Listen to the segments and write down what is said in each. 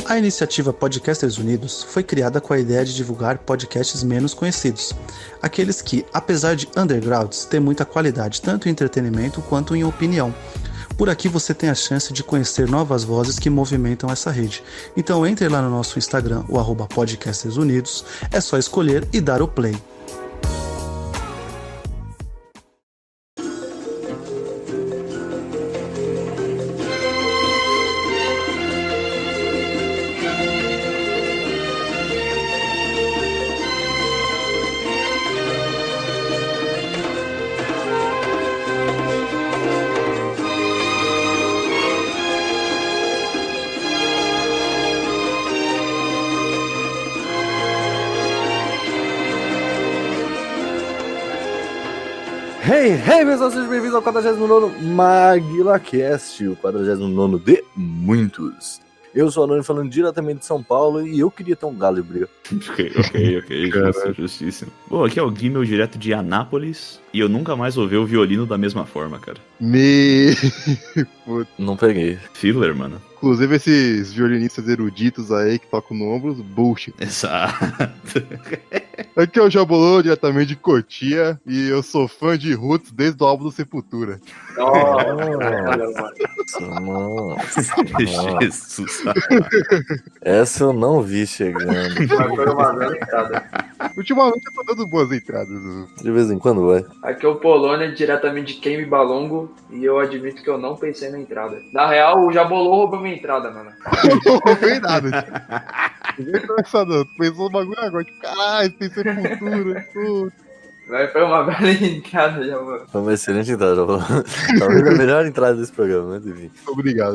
A iniciativa Podcasters Unidos foi criada com a ideia de divulgar podcasts menos conhecidos, aqueles que, apesar de undergrounds, têm muita qualidade tanto em entretenimento quanto em opinião. Por aqui você tem a chance de conhecer novas vozes que movimentam essa rede. Então entre lá no nosso Instagram, o @podcastersunidos, é só escolher e dar o play. Hey, pessoal, sejam bem-vindos ao 49º MaguilaCast, o 49º de muitos. Eu sou o Anônimo, falando diretamente de São Paulo, e eu queria ter um galo de briga. Ok, justíssimo. Bom, aqui é o Guimel, direto de Anápolis, e eu nunca mais ouvi o violino da mesma forma, cara. Não peguei. Filler, mano. Inclusive esses violinistas eruditos aí que tocam no ombro, bullshit. Exato. Aqui é o Jabolô, diretamente de Cotia, e eu sou fã de Roots desde o álbum do Sepultura. Nossa. Jesus. Essa eu não vi chegando. Ultimamente eu tô dando boas entradas. De vez em quando vai. Aqui é o Polônia, diretamente de Queime Balongo, e eu admito que eu não pensei na entrada. Na real, o Jabolô roubou minha entrada, mano. Não roubei nada. Não vem pensar não, tu pensou no bagulho agora, tipo, caralho, tem Sepultura, puta. Mas foi uma bela entrada, Jabolô. Foi uma excelente entrada, já falou. Talvez a melhor entrada desse programa, mas enfim.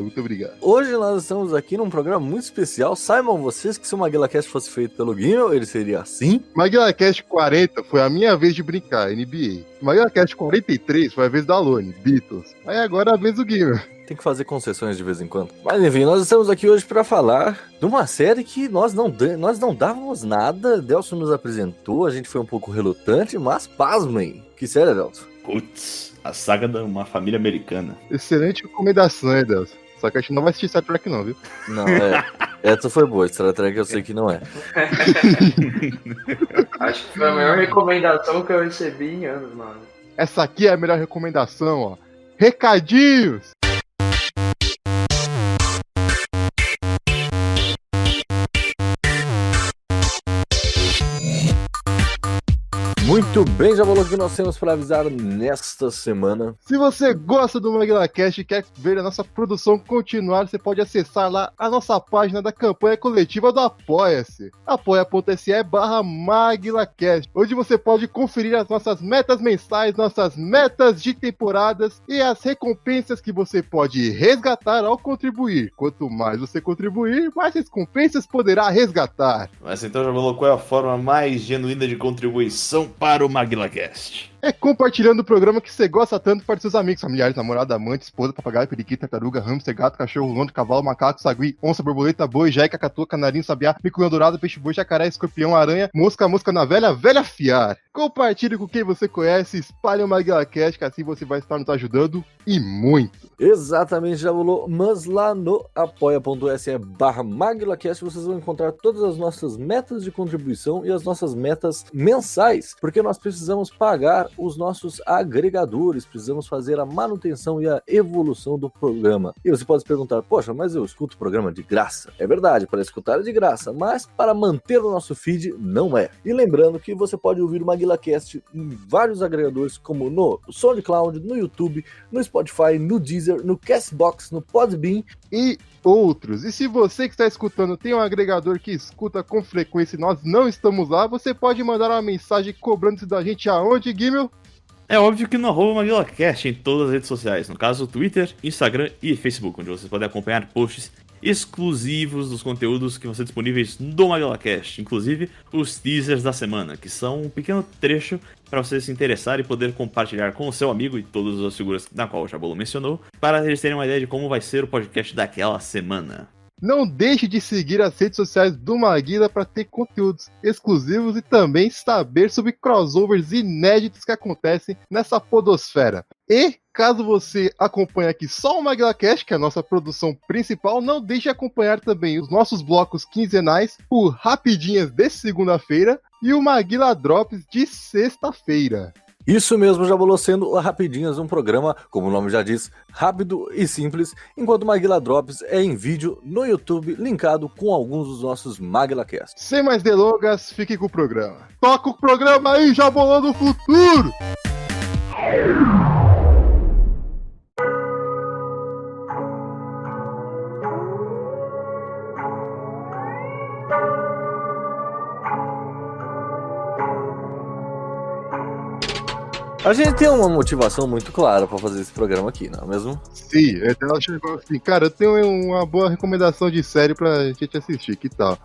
Muito obrigado. Hoje nós estamos aqui num programa muito especial. Saibam vocês que se o MaguilaCast fosse feito pelo Guimel, ele seria assim. MaguilaCast 40 foi a minha vez de brincar, NBA. MaguilaCast 43 foi a vez da Alone, Beatles. Aí agora é a vez do Guimel. Tem que fazer concessões de vez em quando. Mas enfim, nós estamos aqui hoje para falar de uma série que nós não dávamos nada. Delson nos apresentou, a gente foi um pouco relutante, mas pasmem. Que série, Delson? Putz, a saga de uma família americana. Excelente recomendação, hein, Deus. Só que a gente não vai assistir Star Trek não, viu? Não, essa foi boa, Star Trek eu sei que não é. Acho que foi a maior recomendação que eu recebi em anos, mano. Essa aqui é a melhor recomendação, ó. Recadinhos! Muito bem, já falou que nós temos para avisar nesta semana. Se você gosta do MaguilaCast e quer ver a nossa produção continuar, você pode acessar lá a nossa página da campanha coletiva do Apoia-se, apoia.se/MaguilaCast, onde você pode conferir as nossas metas mensais, nossas metas de temporadas e as recompensas que você pode resgatar ao contribuir. Quanto mais você contribuir, mais recompensas poderá resgatar. Mas então já falou qual é a forma mais genuína de contribuição para o MaguilaCast? É compartilhando o programa que você gosta tanto para seus amigos, familiares, namorada, amante, esposa, papagaio, periquito, tartaruga, hamster, gato, cachorro, londo, cavalo, macaco, sagui, onça, borboleta, boi, jeca, catua, canarinho, sabiá, mico-leão dourado, peixe-boi, jacaré, escorpião, aranha, mosca na velha, velha fiar. Compartilhe com quem você conhece, espalhe o MaguilaCast, que assim você vai estar nos ajudando e muito. Exatamente, já falou, mas lá no apoia.se/MaguilaCast vocês vão encontrar todas as nossas metas de contribuição e as nossas metas mensais, porque nós precisamos pagar os nossos agregadores, precisamos fazer a manutenção e a evolução do programa. E você pode se perguntar, poxa, mas eu escuto o programa de graça. É verdade, para escutar é de graça, mas para manter o nosso feed não é. E lembrando que você pode ouvir o MaguilaCast em vários agregadores, como no SoundCloud, no YouTube, no Spotify, no Deezer, no Castbox, no Podbean e outros. E se você que está escutando tem um agregador que escuta com frequência e nós não estamos lá, você pode mandar uma mensagem cobrando-se da gente aonde, Guimel? É óbvio que no MaguilaCast em todas as redes sociais, no caso Twitter, Instagram e Facebook, onde vocês podem acompanhar posts exclusivos dos conteúdos que vão ser disponíveis no MaguilaCast, inclusive os teasers da semana, que são um pequeno trecho para você se interessar e poder compartilhar com o seu amigo e todas as figuras na qual o Jabolo mencionou, para eles terem uma ideia de como vai ser o podcast daquela semana. Não deixe de seguir as redes sociais do Maguila para ter conteúdos exclusivos e também saber sobre crossovers inéditos que acontecem nessa podosfera. E caso você acompanhe aqui só o MaguilaCast, que é a nossa produção principal, não deixe de acompanhar também os nossos blocos quinzenais, o Rapidinhas de segunda-feira e o Maguila Drops de sexta-feira. Isso mesmo, Jabolô, sendo o Rapidinhas um programa, como o nome já diz, rápido e simples, enquanto o Maguila Drops é em vídeo no YouTube, linkado com alguns dos nossos MaguilaCasts. Sem mais delongas, fique com o programa. Toca o programa aí, Jabolô do futuro! A gente tem uma motivação muito clara pra fazer esse programa aqui, não é mesmo? Sim, ela chegou assim, cara, eu tenho uma boa recomendação de série pra gente assistir, que tal?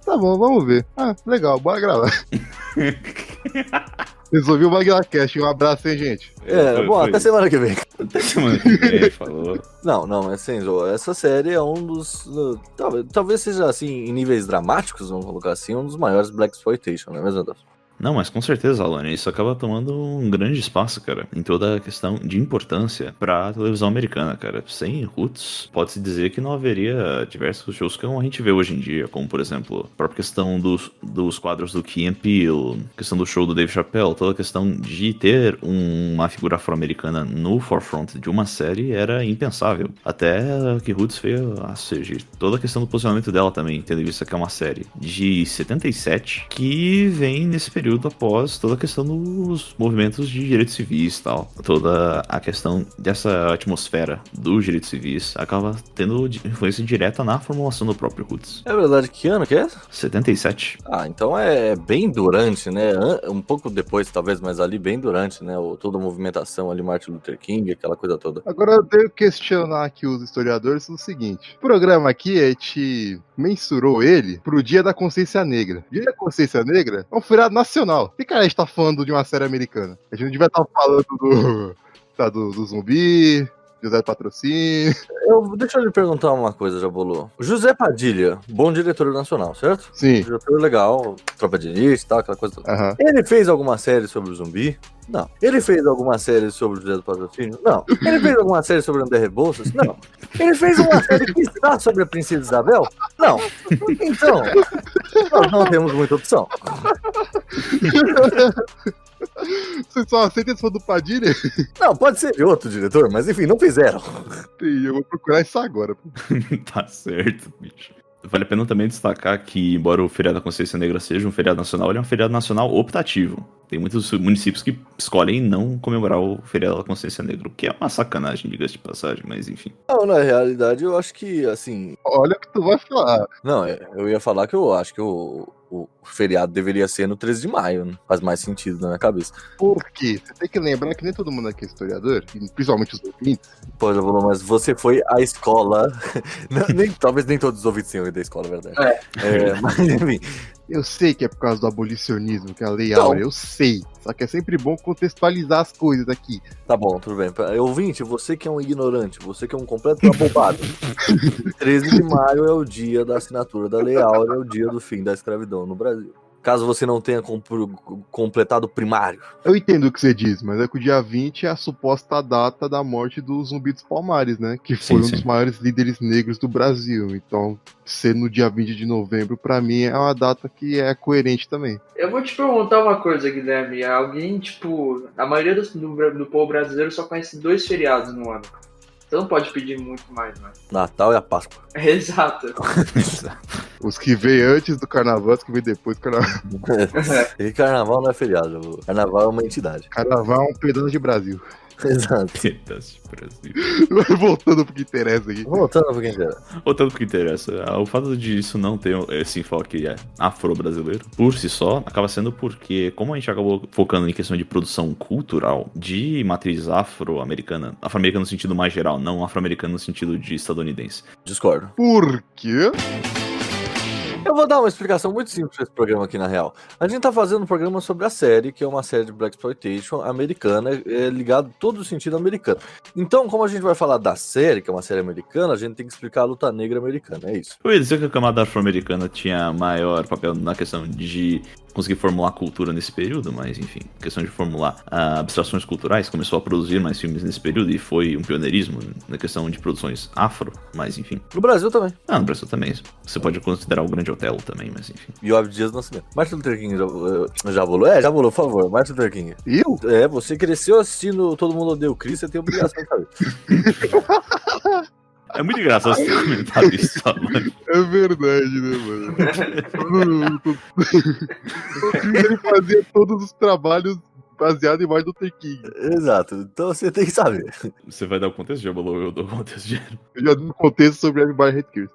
Tá bom, vamos ver. Ah, legal, bora gravar. Resolvi o MaguilaCast, um abraço, hein, gente? Até semana que vem. Até semana que vem, falou. Não, mas sem zoa, essa série é um dos... talvez seja, assim, em níveis dramáticos, vamos colocar assim, um dos maiores Blaxploitation, não é mesmo, Deus? Não, mas com certeza, Alan, isso acaba tomando um grande espaço, cara, em toda a questão de importância pra televisão americana, cara. Sem Roots, pode-se dizer que não haveria diversos shows que a gente vê hoje em dia, como, por exemplo, a própria questão dos quadros do Key and Peele, questão do show do Dave Chappelle, toda a questão de ter uma figura afro-americana no forefront de uma série era impensável. Até que Roots veio a surgir. Toda a questão do posicionamento dela também, tendo em vista que é uma série de 77, que vem nesse período após toda a questão dos movimentos de direitos civis e tal. Toda a questão dessa atmosfera dos direitos civis acaba tendo influência direta na formulação do próprio Roots. É verdade, que ano que é? 77. Ah, então é bem durante, né? Um pouco depois, talvez, mas ali bem durante, né? Toda a movimentação ali, Martin Luther King, aquela coisa toda. Agora eu devo questionar aqui os historiadores no seguinte. O programa aqui, a gente mensurou ele pro Dia da Consciência Negra. Dia da Consciência Negra é um feriado nacional. Por que, cara, a gente tá falando de uma série americana? A gente não devia estar falando do zumbi, José Patrocínio. Deixa eu lhe perguntar uma coisa, Jabolô. José Padilha, bom diretor nacional, certo? Sim. Diretor legal, Tropa de Elite e tal, aquela coisa toda. Aham. Ele fez alguma série sobre o zumbi? Não. Ele fez alguma série sobre o José do Patrocínio? Não. Ele fez alguma série sobre o André Rebouças? Não. Ele fez uma série que está sobre a Princesa Isabel? Não. Então, nós não temos muita opção. Você só aceita esse fã do Padilha? Não, pode ser de outro diretor, mas enfim, não fizeram. Eu vou procurar isso agora. Tá certo, bicho. Vale a pena também destacar que, embora o feriado da Consciência Negra seja um feriado nacional, ele é um feriado nacional optativo. Tem muitos municípios que escolhem não comemorar o feriado da Consciência Negra, o que é uma sacanagem, diga-se de passagem, mas enfim. Não, na realidade, eu acho que, assim... Olha o que tu vai falar. Não, eu ia falar que eu acho que o feriado deveria ser no 13 de maio, né? Faz mais sentido na minha cabeça. Por quê? Você tem que lembrar que nem todo mundo aqui é historiador, principalmente os ouvintes. Pô, Jabolô, mas você foi à escola... talvez nem todos os ouvintes tenham ido à escola, é verdade. Mas, enfim... Eu sei que é por causa do abolicionismo, que é a Lei Áurea, eu sei. Só que é sempre bom contextualizar as coisas aqui. Tá bom, tudo bem. Ouvinte, você que é um ignorante, você que é um completo abobado. 13 de maio é o dia da assinatura da Lei Áurea, é o dia do fim da escravidão no Brasil. Caso você não tenha completado o primário. Eu entendo o que você diz, mas é que o dia 20 é a suposta data da morte do Zumbi dos Palmares, né? Que foi um dos maiores líderes negros do Brasil. Então, ser no dia 20 de novembro, pra mim, é uma data que é coerente também. Eu vou te perguntar uma coisa, Guilherme. Alguém, tipo, a maioria do povo brasileiro só conhece 2 feriados no ano. Você não pode pedir muito mais, né? Natal e a Páscoa. Exato. Os que vêm antes do carnaval, os que vêm depois do carnaval. E carnaval não é feriado, carnaval é uma entidade. Carnaval é um pedaço de Brasil. Exato. Voltando pro que interessa aqui. Voltando pro que interessa. Voltando pro que interessa, o fato de isso não ter esse enfoque afro-brasileiro, por si só, acaba sendo porque, como a gente acabou focando em questão de produção cultural de matriz afro-americana no sentido mais geral, não afro-americano no sentido de estadunidense. Discordo. Por quê? Eu vou dar uma explicação muito simples pra esse programa aqui, na real. A gente tá fazendo um programa sobre a série, que é uma série de Blaxploitation americana, ligado todo o sentido americano. Então, como a gente vai falar da série, que é uma série americana, a gente tem que explicar a luta negra americana, é isso. Eu ia dizer que a camada afro-americana tinha maior papel na questão de conseguir formular cultura nesse período, mas enfim, questão de formular abstrações culturais, começou a produzir mais filmes nesse período e foi um pioneirismo na questão de produções afro, mas enfim. No Brasil também. Ah, no Brasil também. Você pode considerar o Grande Otelo também, mas enfim. E o Dias do Nascimento. Martin Luther King já volou? Já volou, por favor. Martin Luther King. Eu? É, você cresceu assistindo Todo Mundo Odeia o Chris, você tem obrigação de saber. É muito engraçado você ter comentado isso, mano. É verdade, né, mano? O Chris, ele fazia todos os trabalhos baseados em Martin Luther King. Exato, então você tem que saber. Você vai dar o contexto de Jabalou, eu dou o contexto de... Eu já dei um contexto sobre Everybody Hate Chris.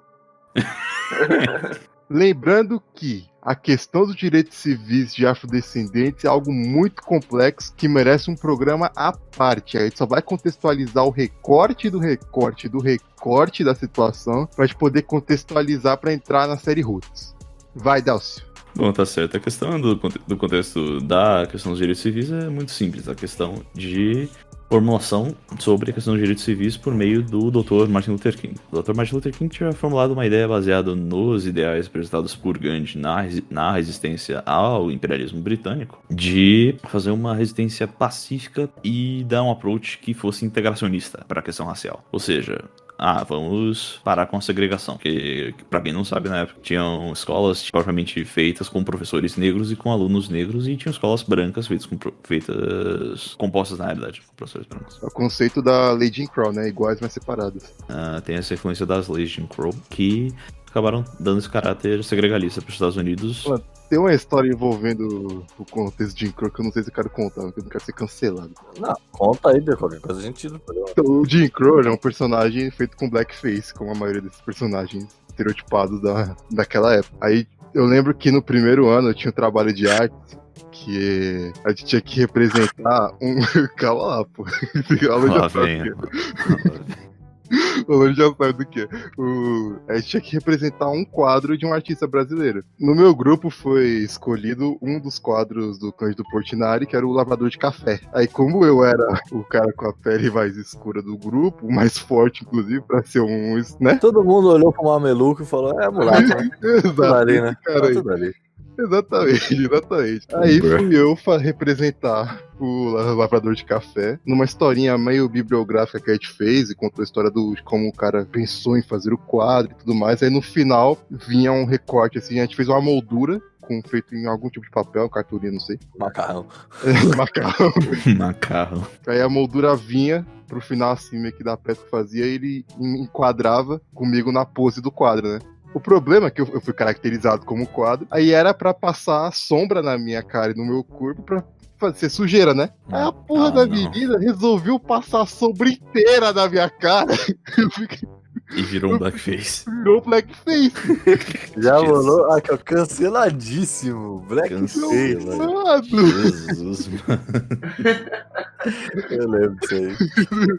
Lembrando que a questão dos direitos civis de afrodescendentes é algo muito complexo que merece um programa à parte. A gente só vai contextualizar o recorte do recorte do recorte da situação pra gente poder contextualizar pra entrar na série Roots. Vai, Dálcio. Bom, tá certo. A questão do contexto da questão dos direitos civis é muito simples. A questão de formulação sobre a questão dos direitos civis por meio do Dr. Martin Luther King. O Dr. Martin Luther King tinha formulado uma ideia baseada nos ideais apresentados por Gandhi na resistência ao imperialismo britânico de fazer uma resistência pacífica e dar um approach que fosse integracionista para a questão racial. Ou seja, vamos parar com a segregação. Que, pra quem não sabe, na época, tinham escolas propriamente feitas com professores negros e com alunos negros, e tinham escolas brancas feitas compostas, na realidade, com professores brancos. É o conceito da lei Jim Crow, né? Iguais, mas separadas. Tem essa influência das leis de Jim Crow, que acabaram dando esse caráter segregalista para os Estados Unidos. Tem uma história envolvendo o contexto de Jim Crow que eu não sei se eu quero contar, porque eu não quero ser cancelado. Não, conta aí, qualquer coisa a gente tira. Então, o Jim Crow é um personagem feito com blackface, como a maioria desses personagens estereotipados daquela época. Aí eu lembro que no primeiro ano eu tinha um trabalho de arte que a gente tinha que representar um... Calma lá, pô. Lá vem. O Lolo já sabe do que. A gente tinha que representar um quadro de um artista brasileiro. No meu grupo foi escolhido um dos quadros do Cândido Portinari, que era o lavrador de café. Aí, como eu era o cara com a pele mais escura do grupo, o mais forte, inclusive, pra ser um, né? Todo mundo olhou pro Mameluco e falou, mulato, né? Exato, Tudo ali, né? cara aí. Tudo ali. Exatamente. Aí fui eu representar o lavrador de café numa historinha meio bibliográfica que a gente fez e contou a história de como o cara pensou em fazer o quadro e tudo mais. Aí no final vinha um recorte assim, a gente fez uma moldura feito em algum tipo de papel, cartolina, não sei. Macarrão. Macarrão. Macarrão. Aí a moldura vinha pro final assim, meio que da peça que fazia, e ele enquadrava comigo na pose do quadro, né? O problema é que eu fui caracterizado como quadro, aí era pra passar sombra na minha cara e no meu corpo pra fazer sujeira, né? Aí a porra da menina resolveu passar a sombra inteira na minha cara. E virou um blackface. Virou blackface. Já rolou aqui, ó, canceladíssimo. Blackface. Jesus, mano. Eu lembro disso aí.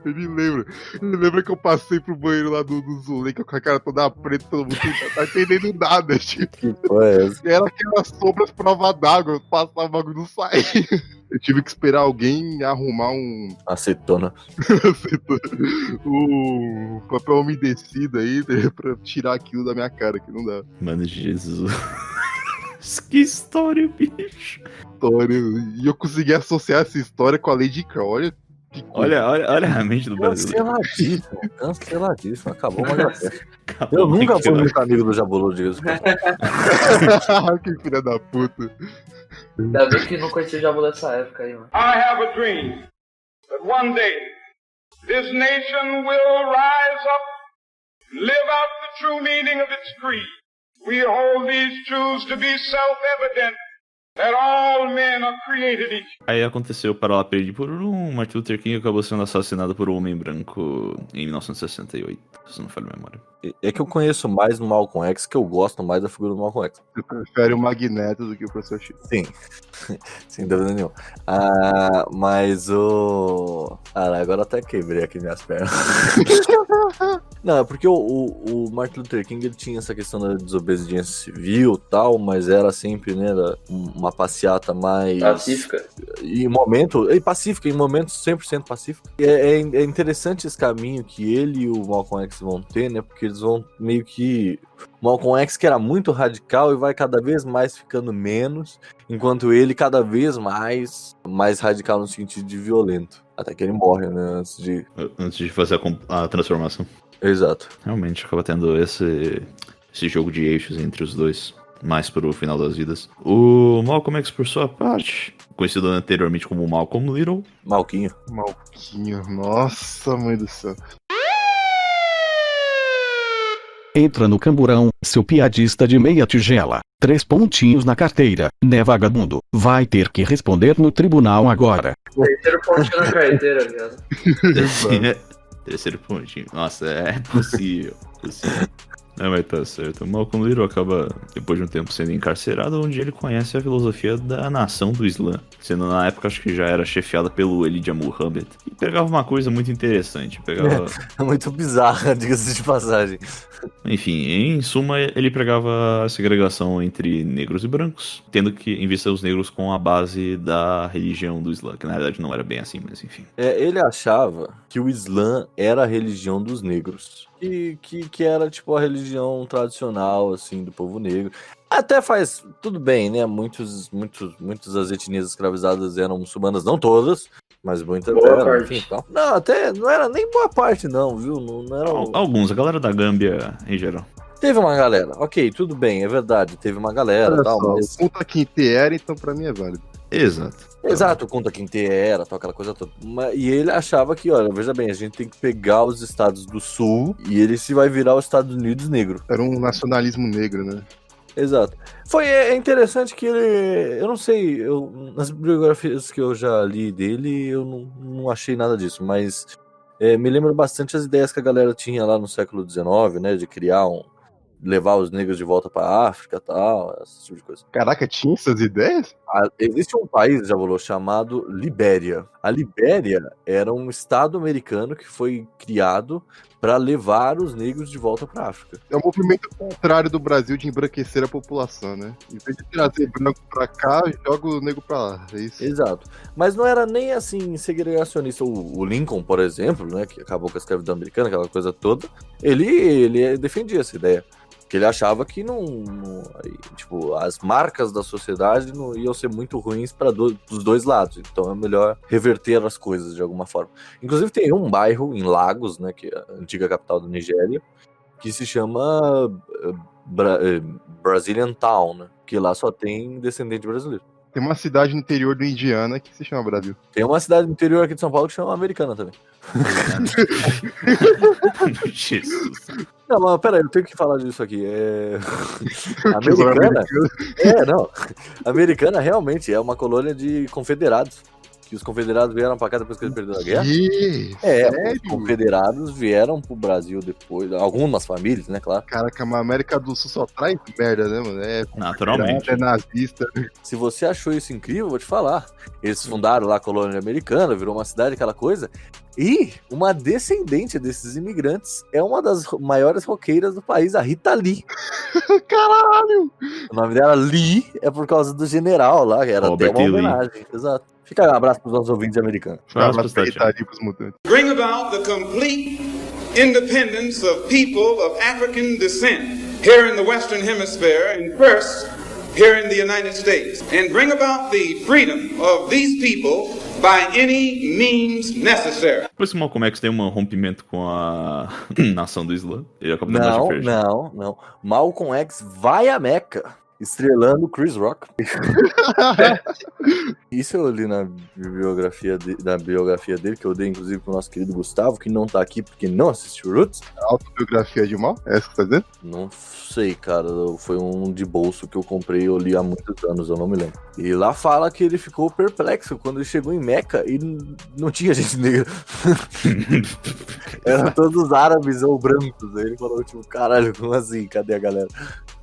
Ele lembra que eu passei pro banheiro lá do Zulê, com a cara toda preta, todo mundo não tá entendendo nada, tipo. Que porra é essa? Era aquelas sombras prova d'água, eu passava o bagulho não saía. Eu tive que esperar alguém arrumar Acetona. o papel umedecido aí, né, pra tirar aquilo da minha cara, que não dá. Mano, Jesus. Que história, bicho. E eu consegui associar essa história com a Lady Crow. Olha que coisa. Olha a mente do Brasil. Canceladíssimo. Acabou uma graça. Eu nunca fui muito amigo do Jabulu, disso. Que filha da puta. Ainda bem que não conheci o Jabu dessa época aí, mano. I have a dream that one day this nation will rise up, live out the true meaning of its creed. We hold these truths to be self-evident, that all men are created equal. Aí aconteceu para lá perder por Martin Luther King acabou sendo assassinado por um homem branco em 1968, se não falha a memória. É que eu conheço mais no Malcolm X, que eu gosto mais da figura do Malcolm X. Você prefere o Magneto do que o Professor X. Sim, sem dúvida nenhuma. Mas o... agora até quebrei aqui minhas pernas. Não, é porque o Martin Luther King ele tinha essa questão da desobediência civil e tal, mas era sempre, né, uma passeata mais... Pacífica. Pacífica, em momentos 100% pacífica. É interessante esse caminho que ele e o Malcolm X vão ter, né, porque eles vão meio que... O Malcolm X que era muito radical e vai cada vez mais ficando menos, enquanto ele cada vez mais radical no sentido de violento. Até que ele morre, né, Antes de fazer a transformação. Exato. Realmente acaba tendo esse jogo de eixos entre os dois, mais pro final das vidas. O Malcolm X, por sua parte, conhecido anteriormente como Malcolm Little. Malquinho. Malquinho, nossa, mãe do céu. Entra no camburão, seu piadista de meia tigela. 3 pontinhos na carteira, né, vagabundo? Vai ter que responder no tribunal agora. Terceiro pontinho na carteira, viado. Terceiro pontinho. Nossa, é possível. Não, mas tá certo. O Malcolm Little acaba, depois de um tempo, sendo encarcerado, onde ele conhece a filosofia da nação do Islã, sendo na época, acho que já era chefiada pelo Elijah Muhammad, e pegava uma coisa muito interessante, É muito bizarra, diga-se de passagem. Enfim, em suma, ele pregava a segregação entre negros e brancos, tendo que em vista os negros com a base da religião do Islã, que na verdade não era bem assim, mas enfim. Ele achava que o Islã era a religião dos negros. Que era tipo a religião tradicional, assim, do povo negro. Até faz tudo bem, né? Muitas das etnias escravizadas eram muçulmanas, não todas, mas muitas eram, enfim, tal. Não, até não era nem boa parte, não, viu? Não era... Alguns, a galera da Gâmbia em geral. Teve uma galera, ok, tudo bem, é verdade, teve uma galera e tal, mas... O Kunta Kinte era, então pra mim é válido. Exato, o Kunta Kinte era, tal, aquela coisa toda. E ele achava que, olha, veja bem, a gente tem que pegar os estados do sul e ele se vai virar os Estados Unidos negro. Era um nacionalismo negro, né? Exato. É interessante que ele, eu não sei, nas biografias que eu já li dele, eu não achei nada disso, mas me lembra bastante as ideias que a galera tinha lá no século XIX, né, de criar levar os negros de volta pra África e tal, esse tipo de coisa. Caraca, tinha essas ideias? Existe um país, Jabolô, chamado Libéria. A Libéria era um estado americano que foi criado para levar os negros de volta pra África. É um movimento contrário do Brasil de embranquecer a população, né? Em vez de trazer branco pra cá, joga o negro pra lá. É isso. Exato. Mas não era nem assim segregacionista. O Lincoln, por exemplo, né, que acabou com a escravidão americana, aquela coisa toda, ele defendia essa ideia. Que ele achava que tipo, as marcas da sociedade não iam ser muito ruins para dos dois lados. Então é melhor reverter as coisas de alguma forma. Inclusive tem um bairro em Lagos, né, que é a antiga capital da Nigéria, que se chama Brazilian Town, né, que lá só tem descendente brasileiro. Tem uma cidade no interior do Indiana que se chama Brasil. Tem uma cidade no interior aqui de São Paulo que chama Americana também. Jesus. Não, mas peraí, eu tenho que falar disso aqui. Americana. Americana realmente é uma colônia de confederados. Que os confederados vieram pra cá depois que eles perderam a guerra. Sério? Os confederados vieram pro Brasil depois. Algumas famílias, né, claro. Caraca, mas a América do Sul só traz merda, né, mano? Naturalmente. É nazista. Se você achou isso incrível, eu vou te falar. Eles fundaram lá a colônia americana, virou uma cidade, aquela coisa. E uma descendente desses imigrantes é uma das maiores roqueiras do país, a Rita Lee. Caralho! O nome dela, Lee, é por causa do general lá, que era até uma homenagem. Exato. Fica um abraço pros nossos ouvintes americanos. Bring about the complete independence of people of African descent here in the Western Hemisphere and first here in the United States. And bring about the freedom of these people by any means necessary. Depois que o Malcolm X tem um rompimento com a nação do Islã, ele acaba dando Não. Malcolm X vai a Meca. estrelando Chris Rock. Isso eu li na biografia dele, que eu dei inclusive pro nosso querido Gustavo, que não tá aqui porque não assistiu Roots. Autobiografia de mal? É essa que você tá dizendo? Não sei, cara. Foi um de bolso que eu comprei, eu li há muitos anos, eu não me lembro. E lá fala que ele ficou perplexo quando ele chegou em Meca e não tinha gente negra. Eram todos árabes ou brancos. Aí ele falou, tipo, caralho, como assim? Cadê a galera?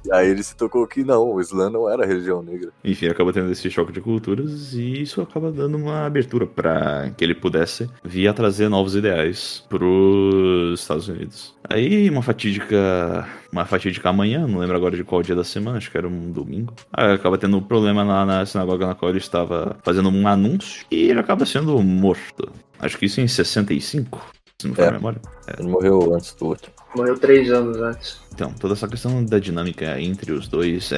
E aí ele se tocou que não, o Islã não era religião negra. Enfim, acaba tendo esse choque de culturas e isso acaba dando uma abertura para que ele pudesse vir a trazer novos ideais pros Estados Unidos. Aí uma fatídica manhã, não lembro agora de qual dia da semana, acho que era um domingo. Aí acaba tendo um problema lá na sinagoga na qual ele estava fazendo um anúncio e ele acaba sendo morto. Acho que isso em 65, se não for a memória. Ele morreu antes do outro. Morreu 3 anos antes. Então, toda essa questão da dinâmica entre os dois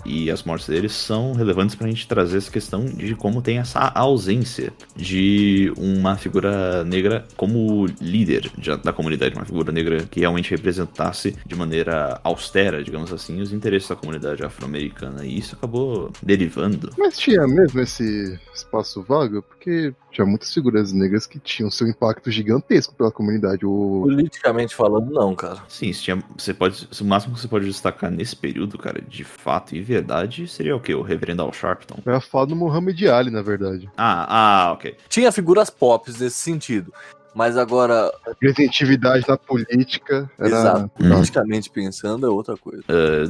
e as mortes deles são relevantes pra gente trazer essa questão de como tem essa ausência de uma figura negra como líder da comunidade, uma figura negra que realmente representasse de maneira austera, digamos assim, os interesses da comunidade afro-americana. E isso acabou derivando. Mas tinha mesmo esse espaço vago? Porque tinha muitas figuras negras que tinham seu impacto gigantesco pela comunidade. Politicamente falando, não, cara. Sim, o máximo que você pode destacar nesse período, cara, de fato e verdade, seria o quê? O Reverendo Al Sharpton. Eu ia falar do Muhammad Ali, na verdade. Ok. Tinha figuras pop nesse sentido. Mas agora, Representatividade na política. exato, politicamente pensando é outra coisa.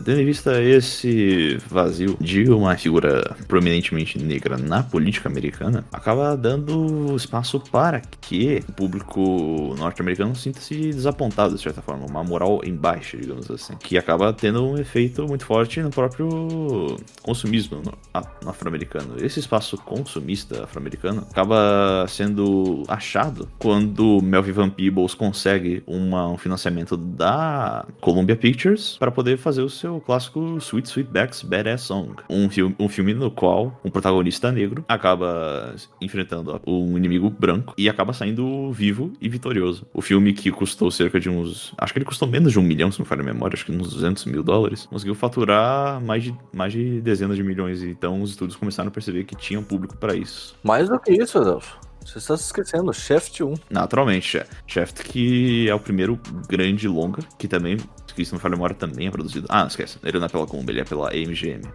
Tendo em vista esse vazio de uma figura prominentemente negra na política americana, acaba dando espaço para que o público norte-americano sinta-se desapontado, de certa forma, uma moral em baixa, digamos assim, que acaba tendo um efeito muito forte no próprio consumismo no afro-americano. Esse espaço consumista afro-americano acaba sendo achado quando Melvin Van Peebles consegue um financiamento da Columbia Pictures para poder fazer o seu clássico Sweet Sweetback's Badass Song, um filme no qual um protagonista negro acaba enfrentando um inimigo branco e acaba saindo vivo e vitorioso. O filme, que custou cerca de acho que ele custou menos de $1 milhão, se não falha a memória, acho que uns $200 mil, conseguiu faturar mais de dezenas de milhões. Então os estúdios começaram a perceber que tinha um público para isso. Mais do que isso, Adelso. Você está se esquecendo, Shaft 1. Naturalmente, Shaft, que é o primeiro grande longa, que também, que se não falha a memória, também é produzido. Não esquece, ele não é pela Columbia, ele é pela MGM.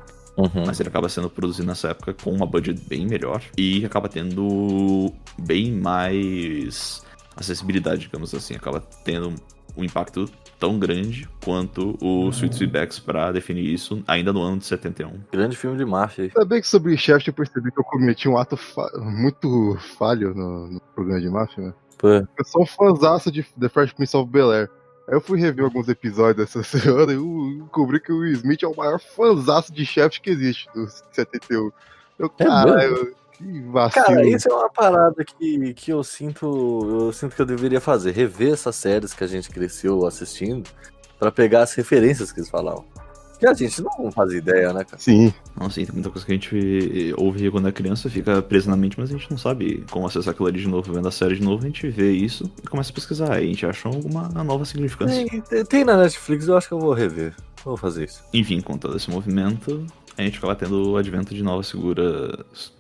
Mas ele acaba sendo produzido nessa época com uma budget bem melhor e acaba tendo bem mais acessibilidade, digamos assim. Acaba tendo um impacto tão grande quanto o Sweet Sweetbacks pra definir isso ainda no ano de 71. Grande filme de máfia aí. Ainda bem que sobre Shaft eu percebi que eu cometi um ato muito falho no programa de máfia, né? Eu sou um fãzaço de The Fresh Prince of Bel-Air. Aí eu fui rever alguns episódios essa semana e eu descobri que o Will Smith é o maior fãzaço de Shaft que existe, do 71. Caralho, que vacilo. Cara, isso é uma parada que eu sinto que eu deveria fazer. Rever essas séries que a gente cresceu assistindo pra pegar as referências que eles falavam. Porque a gente não faz ideia, né, cara? Sim. Não, sim, tem muita coisa que a gente ouve quando é criança, fica presa na mente, mas a gente não sabe como acessar aquilo ali de novo. Vendo a série de novo, a gente vê isso e começa a pesquisar. Aí a gente acha alguma nova significância. Tem na Netflix, eu acho que eu vou rever. Vou fazer isso. Enfim, com todo esse movimento, a gente acaba tendo o advento de novas figuras.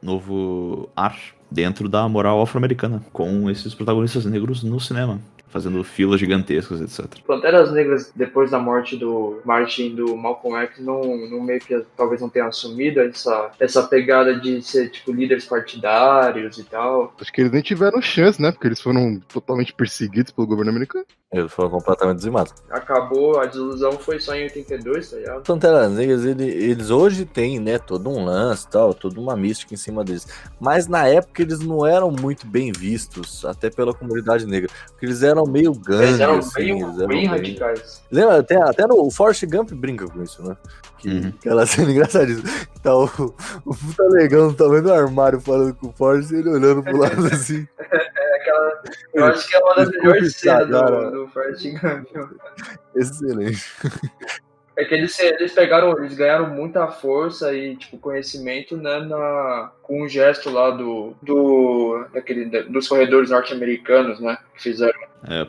Novo ar dentro da moral afro-americana, com esses protagonistas negros no cinema, fazendo filas gigantescas, etc. Panteras Negras, depois da morte do Martin e do Malcolm X, não meio que talvez não tenha assumido essa pegada de ser tipo líderes partidários e tal. Acho que eles nem tiveram chance, né? Porque eles foram totalmente perseguidos pelo governo americano. Eles foram completamente dizimados. Acabou, a desilusão foi só em 82, tá ligado? Panteras Negras, eles hoje têm, né, todo um lance e tal, toda uma mística em cima deles. Mas na época eles não eram muito bem vistos, até pela comunidade negra. Porque eles eram meio gangues. Eles eram assim, bem radicais. Lembra? Até no o Forrest Gump brinca com isso, né? Aquela cena engraçadíssima. Tá o puta negão no tamanho do armário falando com o Forrest e ele olhando pro lado assim. Eu acho que é uma das melhores cenas do Forrest Gump. Excelente. É que eles ganharam muita força e tipo conhecimento, né, com um gesto lá dos corredores norte-americanos, né, que fizeram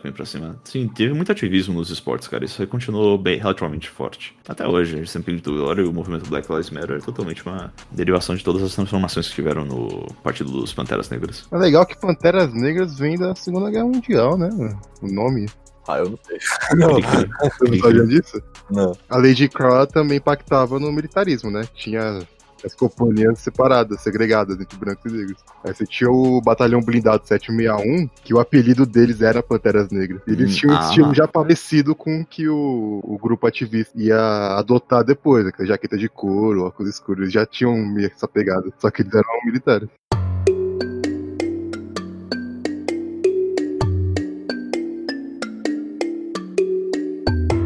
Põe pra cima. Sim, teve muito ativismo nos esportes, cara. Isso aí continuou bem, relativamente forte. Até hoje, a gente sempre olha o movimento Black Lives Matter é totalmente uma derivação de todas as transformações que tiveram no Partido dos Panteras Negras. É legal que Panteras Negras vem da Segunda Guerra Mundial, né? O nome. Eu não sei. Você não sabia disso? Não. A lei de Crow também impactava no militarismo, né? Tinha as companhias separadas, segregadas entre brancos e negros. Aí você tinha o Batalhão Blindado 761, que o apelido deles era Panteras Negras. Eles tinham um estilo já parecido com o que o grupo ativista ia adotar depois, né? Jaqueta de couro, óculos escuros, eles já tinham meio essa pegada, só que eles eram militares.